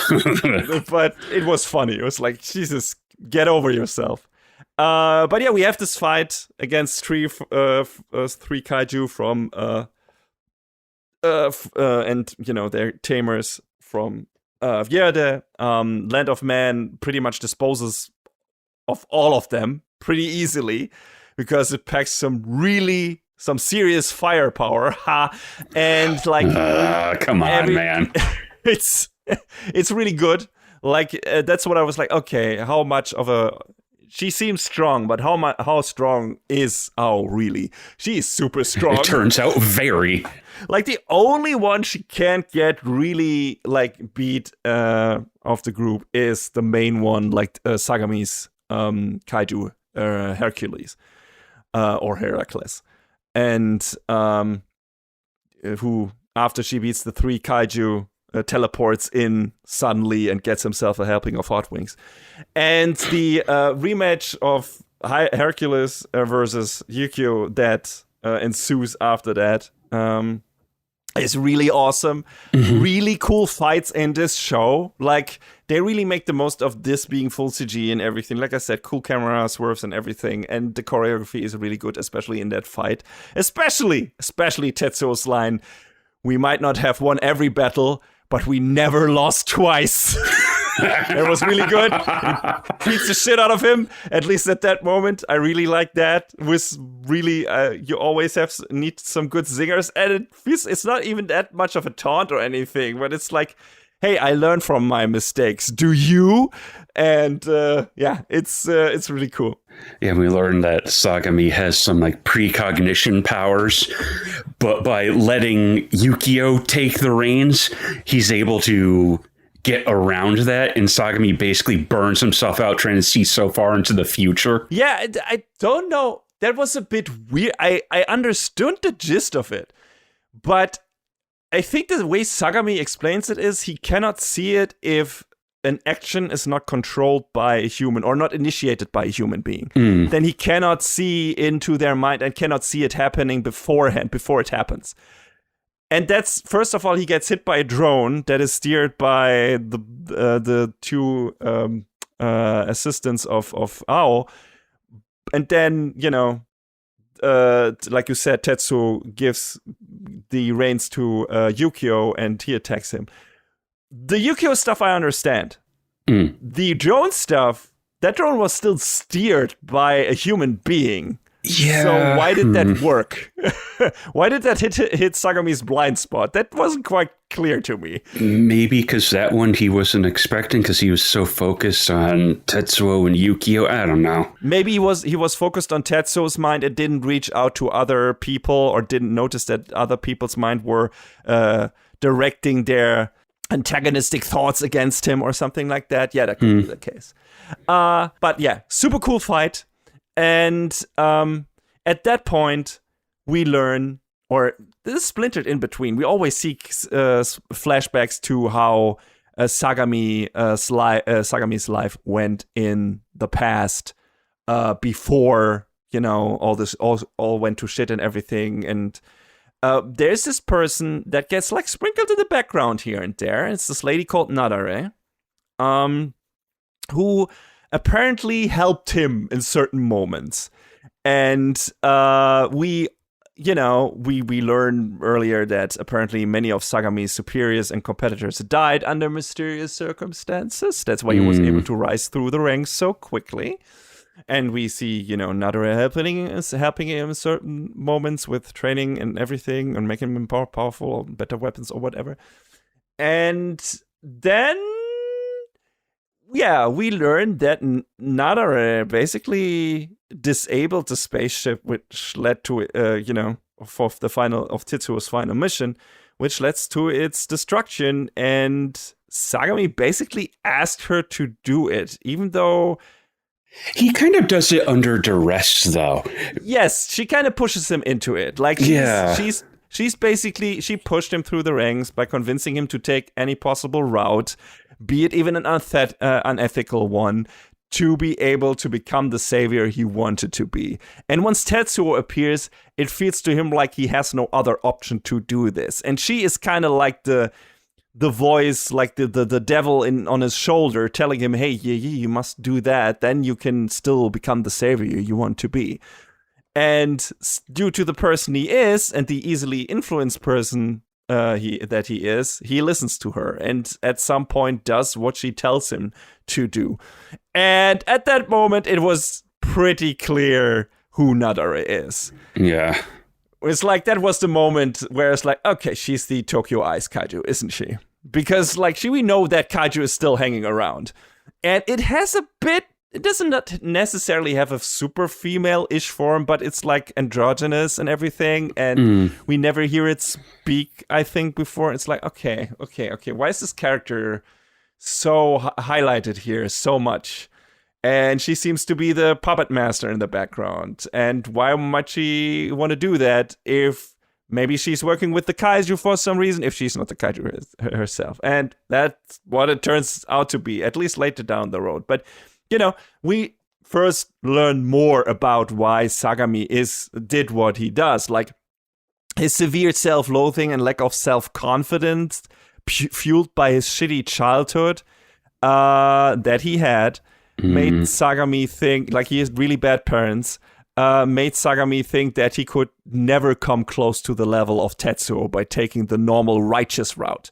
But it was funny. It was like, Jesus, get over yourself. But yeah, we have this fight against three kaiju from, and, their tamers from Vierde. Land of Man pretty much disposes of all of them pretty easily because it packs some serious firepower. And like, come on, man, it's really good. Like that's what I was like. Okay, how much of a she seems strong, but how strong is Ao really? She is super strong. It turns out very. Like the only one she can't get really like beat of the group is the main one, like Sagami's kaiju Hercules or Heracles, and who after she beats the three kaiju teleports in suddenly and gets himself a helping of Hot Wings, and the rematch of Hercules versus Yukio that ensues after that. Is really awesome. Really cool fights in this show. Like, they really make the most of this being full CG and everything. Like I said, cool camera swerves and everything. And the choreography is really good, especially in that fight. Especially Tetsuo's line, "We might not have won every battle, but we never lost twice." It was really good. It beats the shit out of him, at least at that moment. I really like that. With really, you always need some good zingers, and it's not even that much of a taunt or anything, but it's like, hey, I learned from my mistakes. Do you? And it's really cool. Yeah, we learned that Sagami has some like precognition powers, but by letting Yukio take the reins, he's able to get around that, and Sagami basically burns himself out trying to see so far into the future. Yeah, I don't know. That was a bit weird. I understood the gist of it, but I think the way Sagami explains it is he cannot see it if an action is not controlled by a human or not initiated by a human being. Then he cannot see into their mind and cannot see it happening beforehand, before it happens. And that's, first of all, he gets hit by a drone that is steered by the two assistants of Ao. And then, like you said, Tetsuo gives the reins to Yukio and he attacks him. The Yukio stuff I understand. The drone stuff, that drone was still steered by a human being. Yeah. So why did that work? Why did that hit Sagami's blind spot? That wasn't quite clear to me. Maybe because that one he wasn't expecting because he was so focused on Tetsuo and Yukio. I don't know. Maybe he was focused on Tetsuo's mind and didn't reach out to other people or didn't notice that other people's mind were directing their antagonistic thoughts against him or something like that. Yeah, that could be the case. But yeah, super cool fight. And at that point, we learn, or this is splintered in between. We always see flashbacks to how Sagami's life went in the past before, all went to shit and everything. And there's this person that gets like sprinkled in the background here and there. It's this lady called Nadare, who apparently helped him in certain moments. And we learn earlier that apparently many of Sagami's superiors and competitors died under mysterious circumstances. That's why he was able to rise through the ranks so quickly. And we see, Nadare helping him in certain moments with training and everything and making him more powerful, better weapons or whatever. And then we learned that Nadare basically disabled the spaceship, which led to, for the final of Tetsuo's final mission, which led to its destruction. And Sagami basically asked her to do it, even though he kind of does it under duress, though. Yes, she kind of pushes him into it. Like, she's basically, she pushed him through the ranks by convincing him to take any possible route, be it even an unethical one, to be able to become the savior he wanted to be. And once Tetsuo appears, it feels to him like he has no other option to do this. And she is kind of like the voice, like the devil on his shoulder, telling him, hey, you must do that. Then you can still become the savior you want to be. And due to the person he is and the easily influenced person he is, he listens to her and at some point does what she tells him to do. And at that moment, it was pretty clear who Nadare is. Yeah. It's like that was the moment where it's like, okay, she's the Tokyo Ice kaiju, isn't she? Because we know that kaiju is still hanging around. And it has it doesn't necessarily have a super female-ish form, but it's like androgynous and everything. And we never hear it speak, I think, before. It's like, okay. Why is this character so highlighted here so much? And she seems to be the puppet master in the background. And why might she want to do that if maybe she's working with the kaiju for some reason, if she's not the kaiju herself? And that's what it turns out to be, at least later down the road. But we first learn more about why Sagami did what he does. Like, his severe self-loathing and lack of self-confidence, fueled by his shitty childhood that he had, made Sagami think, like, he has really bad parents, made Sagami think that he could never come close to the level of Tetsuo by taking the normal righteous route.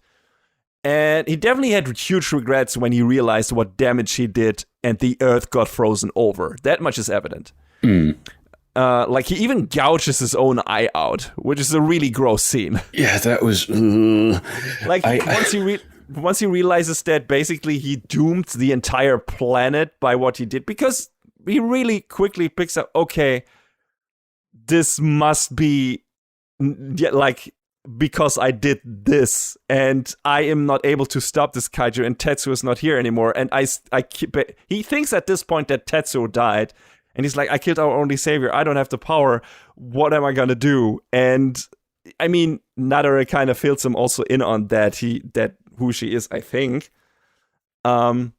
And he definitely had huge regrets when he realized what damage he did and the earth got frozen over. That much is evident. Like, he even gouges his own eye out, which is a really gross scene. Yeah, that was... once he realizes that basically he doomed the entire planet by what he did, because he really quickly picks up, okay, this must be because I did this and I am not able to stop this kaiju and Tetsuo is not here anymore. And he thinks at this point that Tetsuo died and he's like, I killed our only savior. I don't have the power. What am I going to do? And I mean, Nadare kind of fills him also in on that. Who she is, I think. I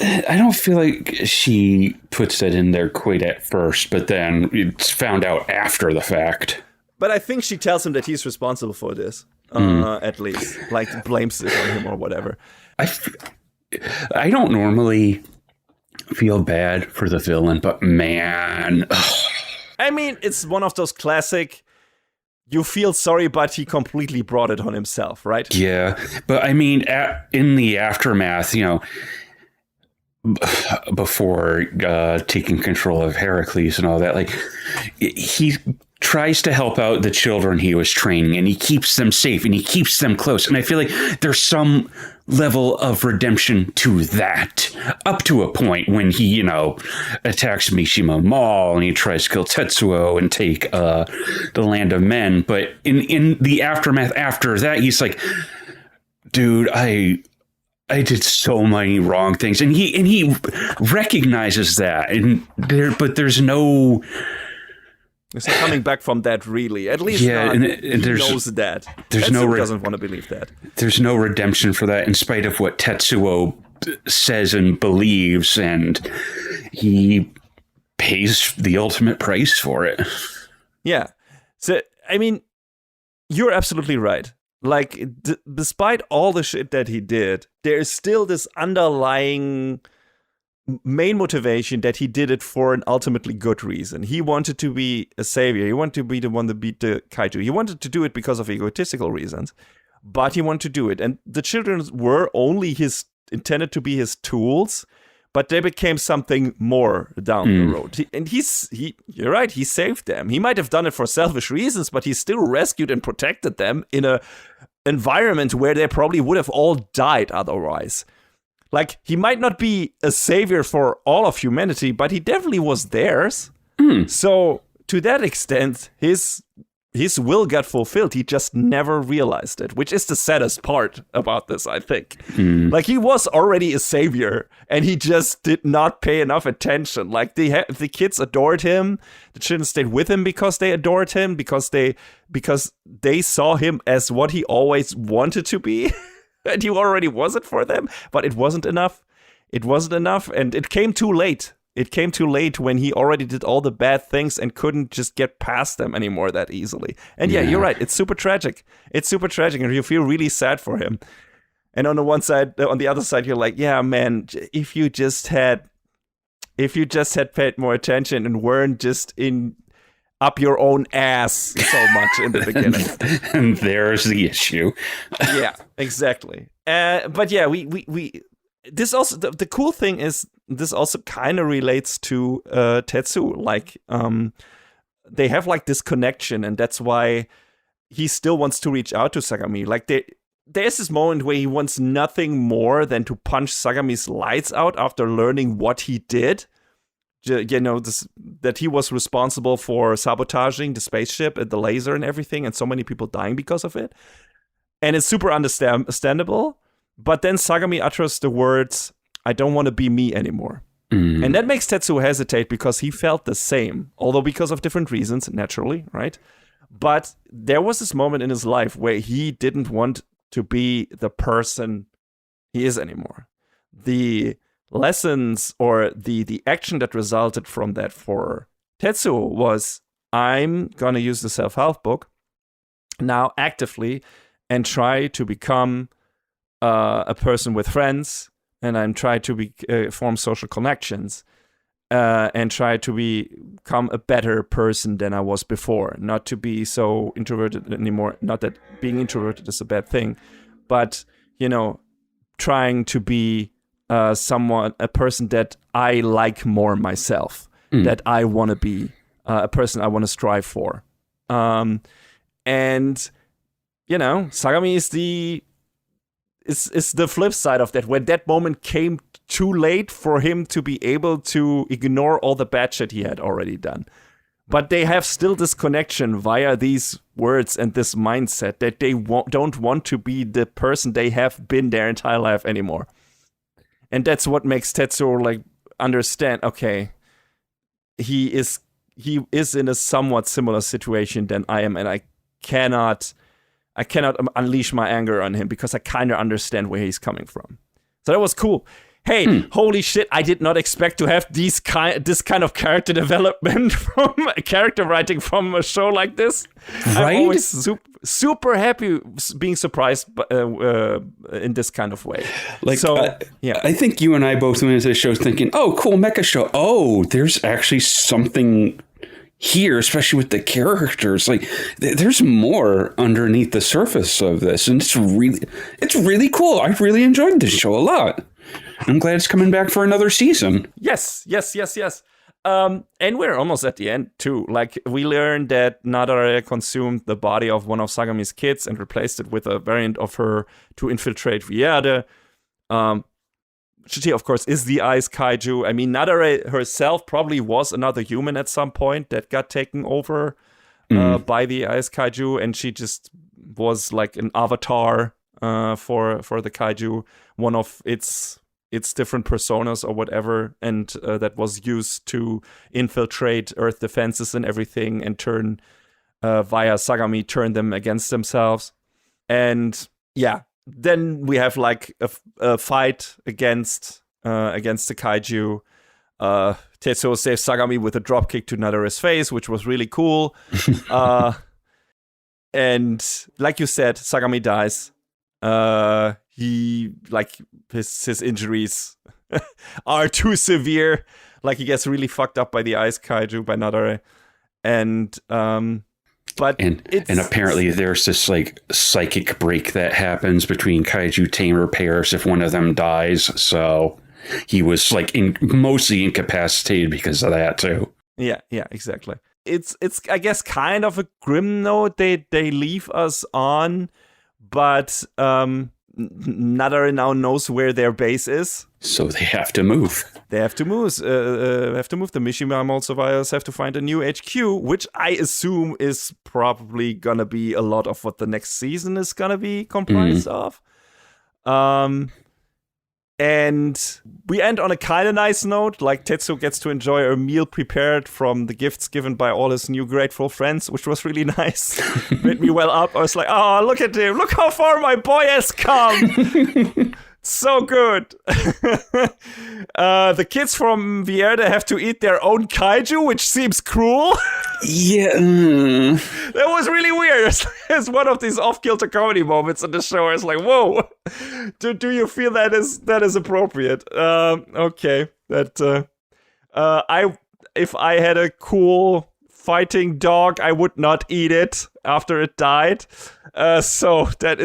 don't feel like she puts that in there quite at first, but then it's found out after the fact. But I think she tells him that he's responsible for this, at least. Like, blames it on him or whatever. I don't normally feel bad for the villain, but man... I mean, it's one of those classic, you feel sorry, but he completely brought it on himself, right? Yeah. But I mean, in the aftermath, before taking control of Heracles and all that, like, he tries to help out the children he was training, and he keeps them safe and he keeps them close. And I feel like there's some level of redemption to that, up to a point when he, attacks Mishima Mall and he tries to kill Tetsuo and take the land of men. But in the aftermath after that, he's like, dude, I did so many wrong things, and he recognizes that, but there's no. It's not coming back from that, really. At least, and he knows that. Tetsuo doesn't want to believe that. There's no redemption for that, in spite of what Tetsuo says and believes, and he pays the ultimate price for it. Yeah. So, I mean, you're absolutely right. Like, despite all the shit that he did, there is still this underlying main motivation that he did it for an ultimately good reason. He wanted to be a savior. He wanted to be the one to beat the kaiju. He wanted to do it because of egotistical reasons, but he wanted to do it. And the children were only intended to be his tools, but they became something more down the road. You're right, he saved them. He might have done it for selfish reasons, but he still rescued and protected them in a environment where they probably would have all died otherwise. Like, he might not be a savior for all of humanity, but he definitely was theirs. So, to that extent, his will got fulfilled. He just never realized it, which is the saddest part about this, I think. Like, he was already a savior, and he just did not pay enough attention. Like, the kids adored him. The children stayed with him because they adored him, because they saw him as what he always wanted to be. And he already was it for them, but it wasn't enough. It wasn't enough, and it came too late. It came too late when he already did all the bad things and couldn't just get past them anymore that easily. And yeah, you're right. It's super tragic. It's super tragic, and you feel really sad for him. And on the other side, you're like, yeah, man, if you just had paid more attention and weren't just up your own ass so much in the beginning. And there's the issue. Yeah, exactly. But yeah, we this also, the cool thing is, this also kind of relates to Tetsu. Like, they have like this connection, and that's why he still wants to reach out to Sagami. Like, there's this moment where he wants nothing more than to punch Sagami's lights out after learning what he did. That he was responsible for sabotaging the spaceship and the laser and everything, and so many people dying because of it. And it's super understandable. But then Sagami utters the words, "I don't want to be me anymore." And that makes Tetsuo hesitate, because he felt the same, although because of different reasons, naturally, right? But there was this moment in his life where he didn't want to be the person he is anymore. The lessons, or the action that resulted from that for Tetsuo was, I'm gonna use the self-help book now actively and try to become a person with friends, and I'm trying to form social connections, and try to become a better person than I was before. Not to be so introverted anymore. Not that being introverted is a bad thing, but trying to be a person that I like more myself, that I want to be, a person I want to strive for. And Sagami is the flip side of that, when that moment came too late for him to be able to ignore all the bad shit he had already done. But they have still this connection via these words and this mindset that they don't want to be the person they have been their entire life anymore. And that's what makes Tetsuo like understand, okay, he is in a somewhat similar situation than I am, and I cannot unleash my anger on him, because I kind of understand where he's coming from. So that was cool. Hey, holy shit, I did not expect to have this kind of character development from character writing from a show like this. Right? I'm always super happy being surprised in this kind of way. Like, yeah. I think you and I both went into the show thinking, oh, cool, mecha show. Oh, there's actually something here, especially with the characters. Like, there's more underneath the surface of this, and it's really cool. I really enjoyed this show a lot. I'm glad it's coming back for another season. Yes. And we're almost at the end, too. Like, we learned that Nadare consumed the body of one of Sagami's kids and replaced it with a variant of her to infiltrate Vierde. She, of course, is the ice kaiju. I mean, Nadare herself probably was another human at some point that got taken over by the ice kaiju, and she just was like an avatar for the kaiju, one of its different personas or whatever, and that was used to infiltrate Earth defenses and everything, and turn via Sagami, turn them against themselves. And yeah, then we have like a fight against the kaiju. Tetsuo saves Sagami with a dropkick to Nadare's face, which was really cool. And like you said, Sagami dies. He, like, his injuries are too severe. Like, he gets really fucked up by the ice kaiju, by Nadare. And but apparently there's this like psychic break that happens between kaiju tamer pairs if one of them dies. So he was like mostly incapacitated because of that too. Yeah, exactly. It's I guess kind of a grim note they leave us on, but Nadare now knows where their base is. So they have to move. The Mishima Mall survivors have to find a new HQ, which I assume is probably gonna be a lot of what the next season is gonna be comprised of. And we end on a kind of nice note, like Tetsuo gets to enjoy a meal prepared from the gifts given by all his new grateful friends, which was really nice. Made me well up. I was like, oh, look at him. Look how far my boy has come. So good. The kids from Vierde have to eat their own kaiju, which seems cruel. Yeah. That was really weird. It's one of these off-kilter comedy moments in the show. It's like, whoa. Do you feel that is appropriate? Okay. If I had a cool fighting dog, I would not eat it after it died. So that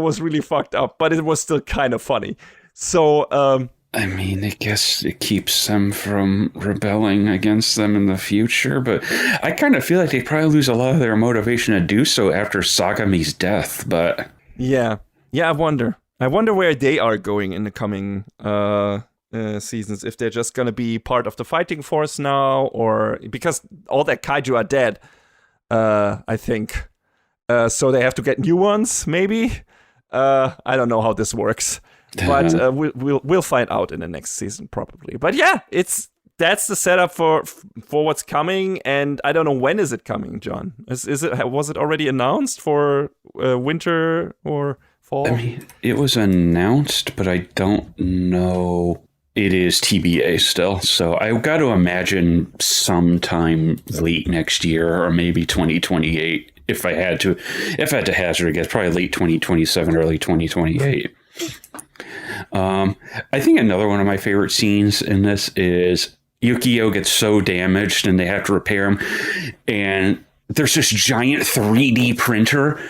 was really fucked up, but it was still kind of funny. So, I mean, I guess it keeps them from rebelling against them in the future, but I kind of feel like they probably lose a lot of their motivation to do so after Sagami's death, but... Yeah, I wonder where they are going in the coming seasons, if they're just gonna be part of the fighting force now, or... Because all that kaiju are dead, I think. So they have to get new ones, maybe? I don't know how this works, but we'll find out in the next season probably. But yeah, that's the setup for what's coming, and I don't know, when is it coming, John? Was it already announced for winter or fall? I mean, it was announced, but I don't know. It is TBA still, so I've got to imagine sometime late next year or maybe 2028. If I had to hazard a guess, probably late 2027, early 2028. I think another one of my favorite scenes in this is Yukio gets so damaged and they have to repair him, and there's this giant 3D printer.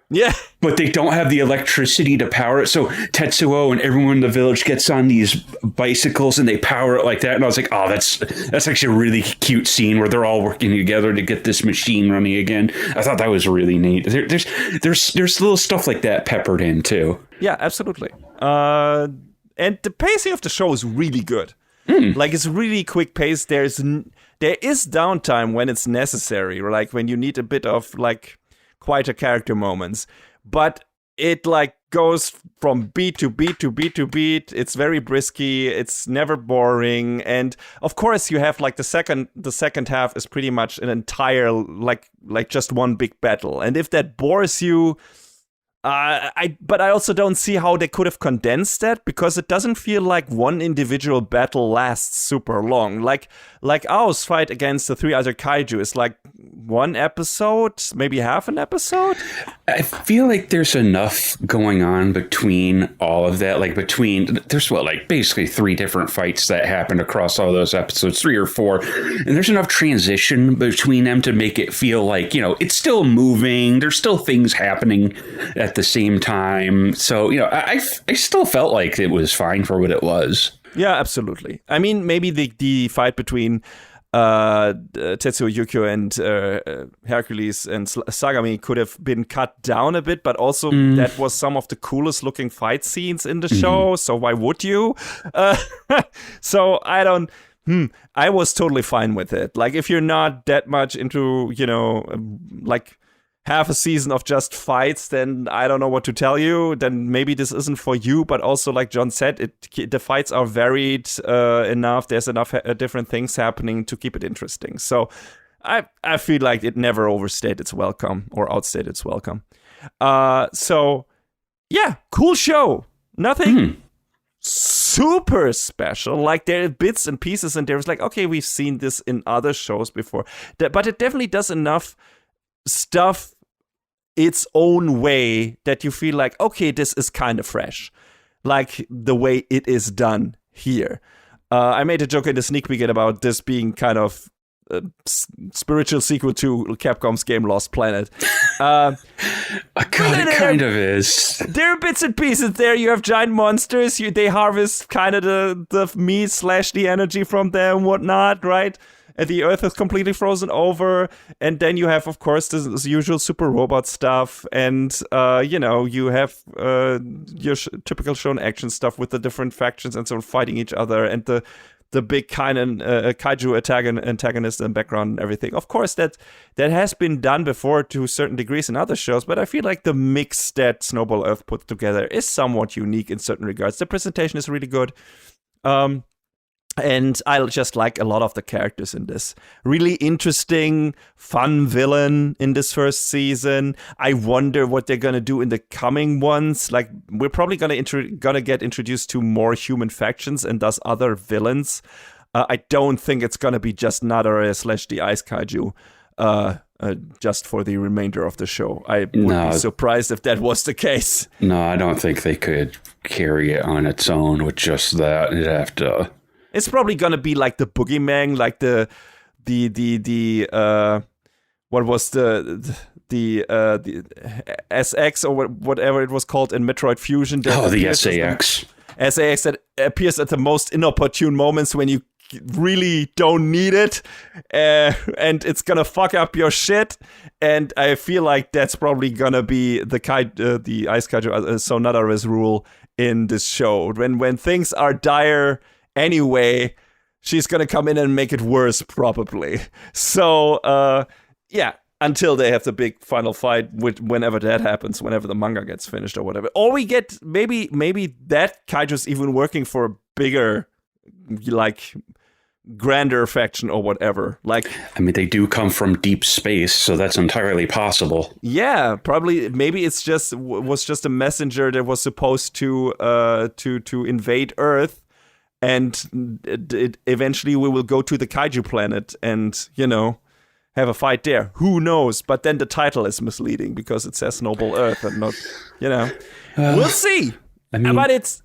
Yeah. But they don't have the electricity to power it. So Tetsuo and everyone in the village gets on these bicycles and they power it like that. And I was like, oh, that's actually a really cute scene where they're all working together to get this machine running again. I thought that was really neat. There's little stuff like that peppered in too. Yeah, absolutely. And the pacing of the show is really good. Like, it's really quick pace. There is downtime when it's necessary, like when you need a bit of like quieter character moments, but it like goes from beat to beat to beat to beat. It's very brisky. It's never boring. And of course you have like the second half is pretty much an entire like just one big battle. And if that bores you, But I also don't see how they could have condensed that, because it doesn't feel like one individual battle lasts super long. Like Ao's fight against the 3 other kaiju is like 1 episode, maybe half an episode. I feel like there's enough going on between all of that. Like there's basically 3 different fights that happened across all those episodes, 3 or 4. And there's enough transition between them to make it feel like, it's still moving. There's still things happening at the same time. So, I still felt like it was fine for what it was. Yeah, absolutely. I mean, maybe the fight between Tetsuo Yukio and Hercules and Sagami could have been cut down a bit, but also that was some of the coolest looking fight scenes in the show, so why would you? So I was totally fine with it. Like, if you're not that much into, like half a season of just fights, then I don't know what to tell you. Then maybe this isn't for you. But also, like John said, the fights are varied enough. There's enough different things happening to keep it interesting. So I feel like it never overstayed its welcome or outstayed its welcome. So yeah, cool show. Nothing super special. Like, there are bits and pieces, and there's like, okay, we've seen this in other shows before. But it definitely does enough stuff its own way that you feel like, okay, this is kind of fresh, like the way it is done here. I made a joke in the sneak peek about this being kind of a spiritual sequel to Capcom's game Lost Planet. God, it kind of is. There are bits and pieces there. You have giant monsters. They harvest kind of the meat / the energy from them, whatnot, right? And the Earth is completely frozen over, and then you have, of course, this usual super robot stuff, and you have your typical shonen action stuff with the different factions and sort of fighting each other, and the big kind of kaiju antagonist in the background and everything. Of course, that has been done before to certain degrees in other shows, but I feel like the mix that Snowball Earth put together is somewhat unique in certain regards. The presentation is really good. And I just like a lot of the characters in this. Really interesting, fun villain in this first season. I wonder what they're gonna do in the coming ones. Like, we're probably gonna get introduced to more human factions and thus other villains. I don't think it's gonna be just Nadare / the Ice Kaiju. Just for the remainder of the show. I would be surprised if that was the case. No, I don't think they could carry it on its own with just that. It'd have to. It's probably gonna be like the Boogeyman, like the what was the SX or whatever it was called in Metroid Fusion. The SAX. SAX that appears at the most inopportune moments when you really don't need it, and it's gonna fuck up your shit. And I feel like that's probably gonna be the Ice Kaiju, so Nadare's rule in this show. When things are dire anyway, she's gonna come in and make it worse, probably. So, yeah, until they have the big final fight, whenever that happens, whenever the manga gets finished or whatever. Or we get, maybe that kaiju's even working for a bigger, like, grander faction or whatever. Like, I mean, they do come from deep space, so that's entirely possible. Yeah, probably. Maybe it's was just a messenger that was supposed to invade Earth. And eventually we will go to the kaiju planet and, have a fight there. Who knows? But then the title is misleading because it says Snowball Earth and not, we'll see. I mean, but it's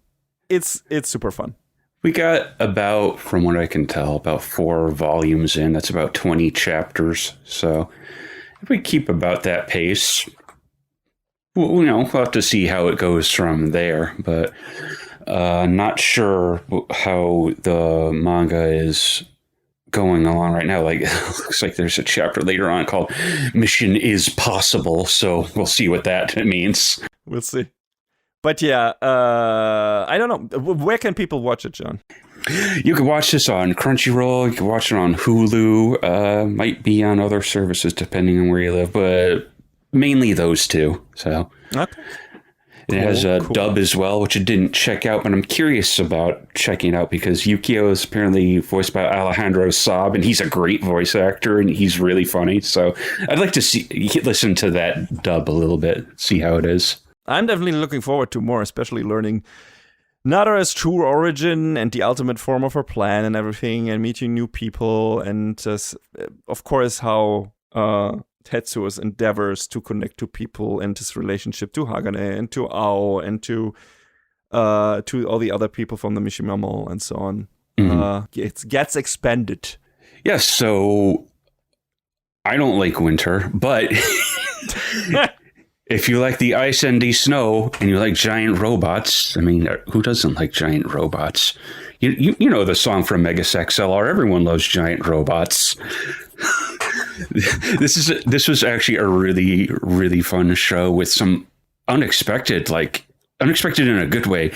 super fun. We got about, from what I can tell, about 4 volumes in. That's about 20 chapters. So if we keep about that pace, we'll have to see how it goes from there. But not sure how the manga is going along right now. Like, it looks like there's a chapter later on called Mission is Possible. So we'll see what that means. We'll see. But yeah, I don't know. Where can people watch it, John? You can watch this on Crunchyroll. You can watch it on Hulu. Might be on other services depending on where you live, but mainly those 2. So. Okay. It has a dub as well, which I didn't check out, but I'm curious about checking out because Yukio is apparently voiced by Alejandro Saab, and he's a great voice actor, and he's really funny. So I'd like to listen to that dub a little bit, see how it is. I'm definitely looking forward to more, especially learning Nadara's true origin and the ultimate form of her plan and everything, and meeting new people, and of course how Tetsuo's endeavors to connect to people and his relationship to Hagane and to Ao and to all the other people from the Mishima Mall and so on. It gets expanded. Yes, so I don't like winter, but if you like the ice and the snow and you like giant robots, I mean, who doesn't like giant robots? You know the song from Megas XLR, everyone loves giant robots. This was actually a really, really fun show with some unexpected in a good way,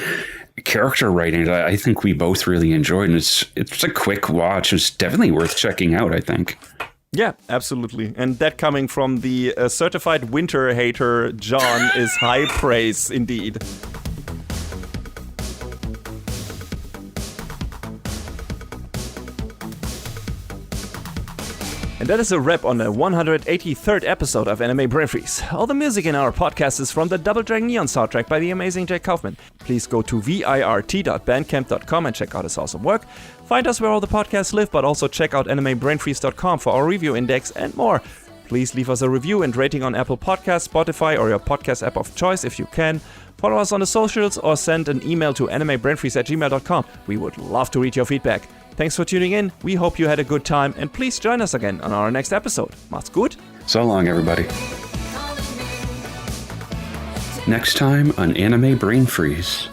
character writing that I think we both really enjoyed. And it's a quick watch. It's definitely worth checking out, I think. Yeah, absolutely. And that coming from the certified winter hater, John, is high praise indeed. And that is a wrap on the 183rd episode of Anime Brain Freeze. All the music in our podcast is from the Double Dragon Neon soundtrack by the amazing Jake Kaufman. Please go to virt.bandcamp.com and check out his awesome work. Find us where all the podcasts live, but also check out animebrainfreeze.com for our review index and more. Please leave us a review and rating on Apple Podcasts, Spotify, or your podcast app of choice if you can. Follow us on the socials or send an email to animebrainfreeze@gmail.com. We would love to read your feedback. Thanks for tuning in. We hope you had a good time, and please join us again on our next episode. Macht's gut. So long, everybody. Next time on Anime Brain Freeze.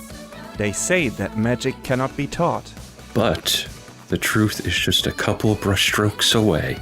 They say that magic cannot be taught. But the truth is just a couple brushstrokes away.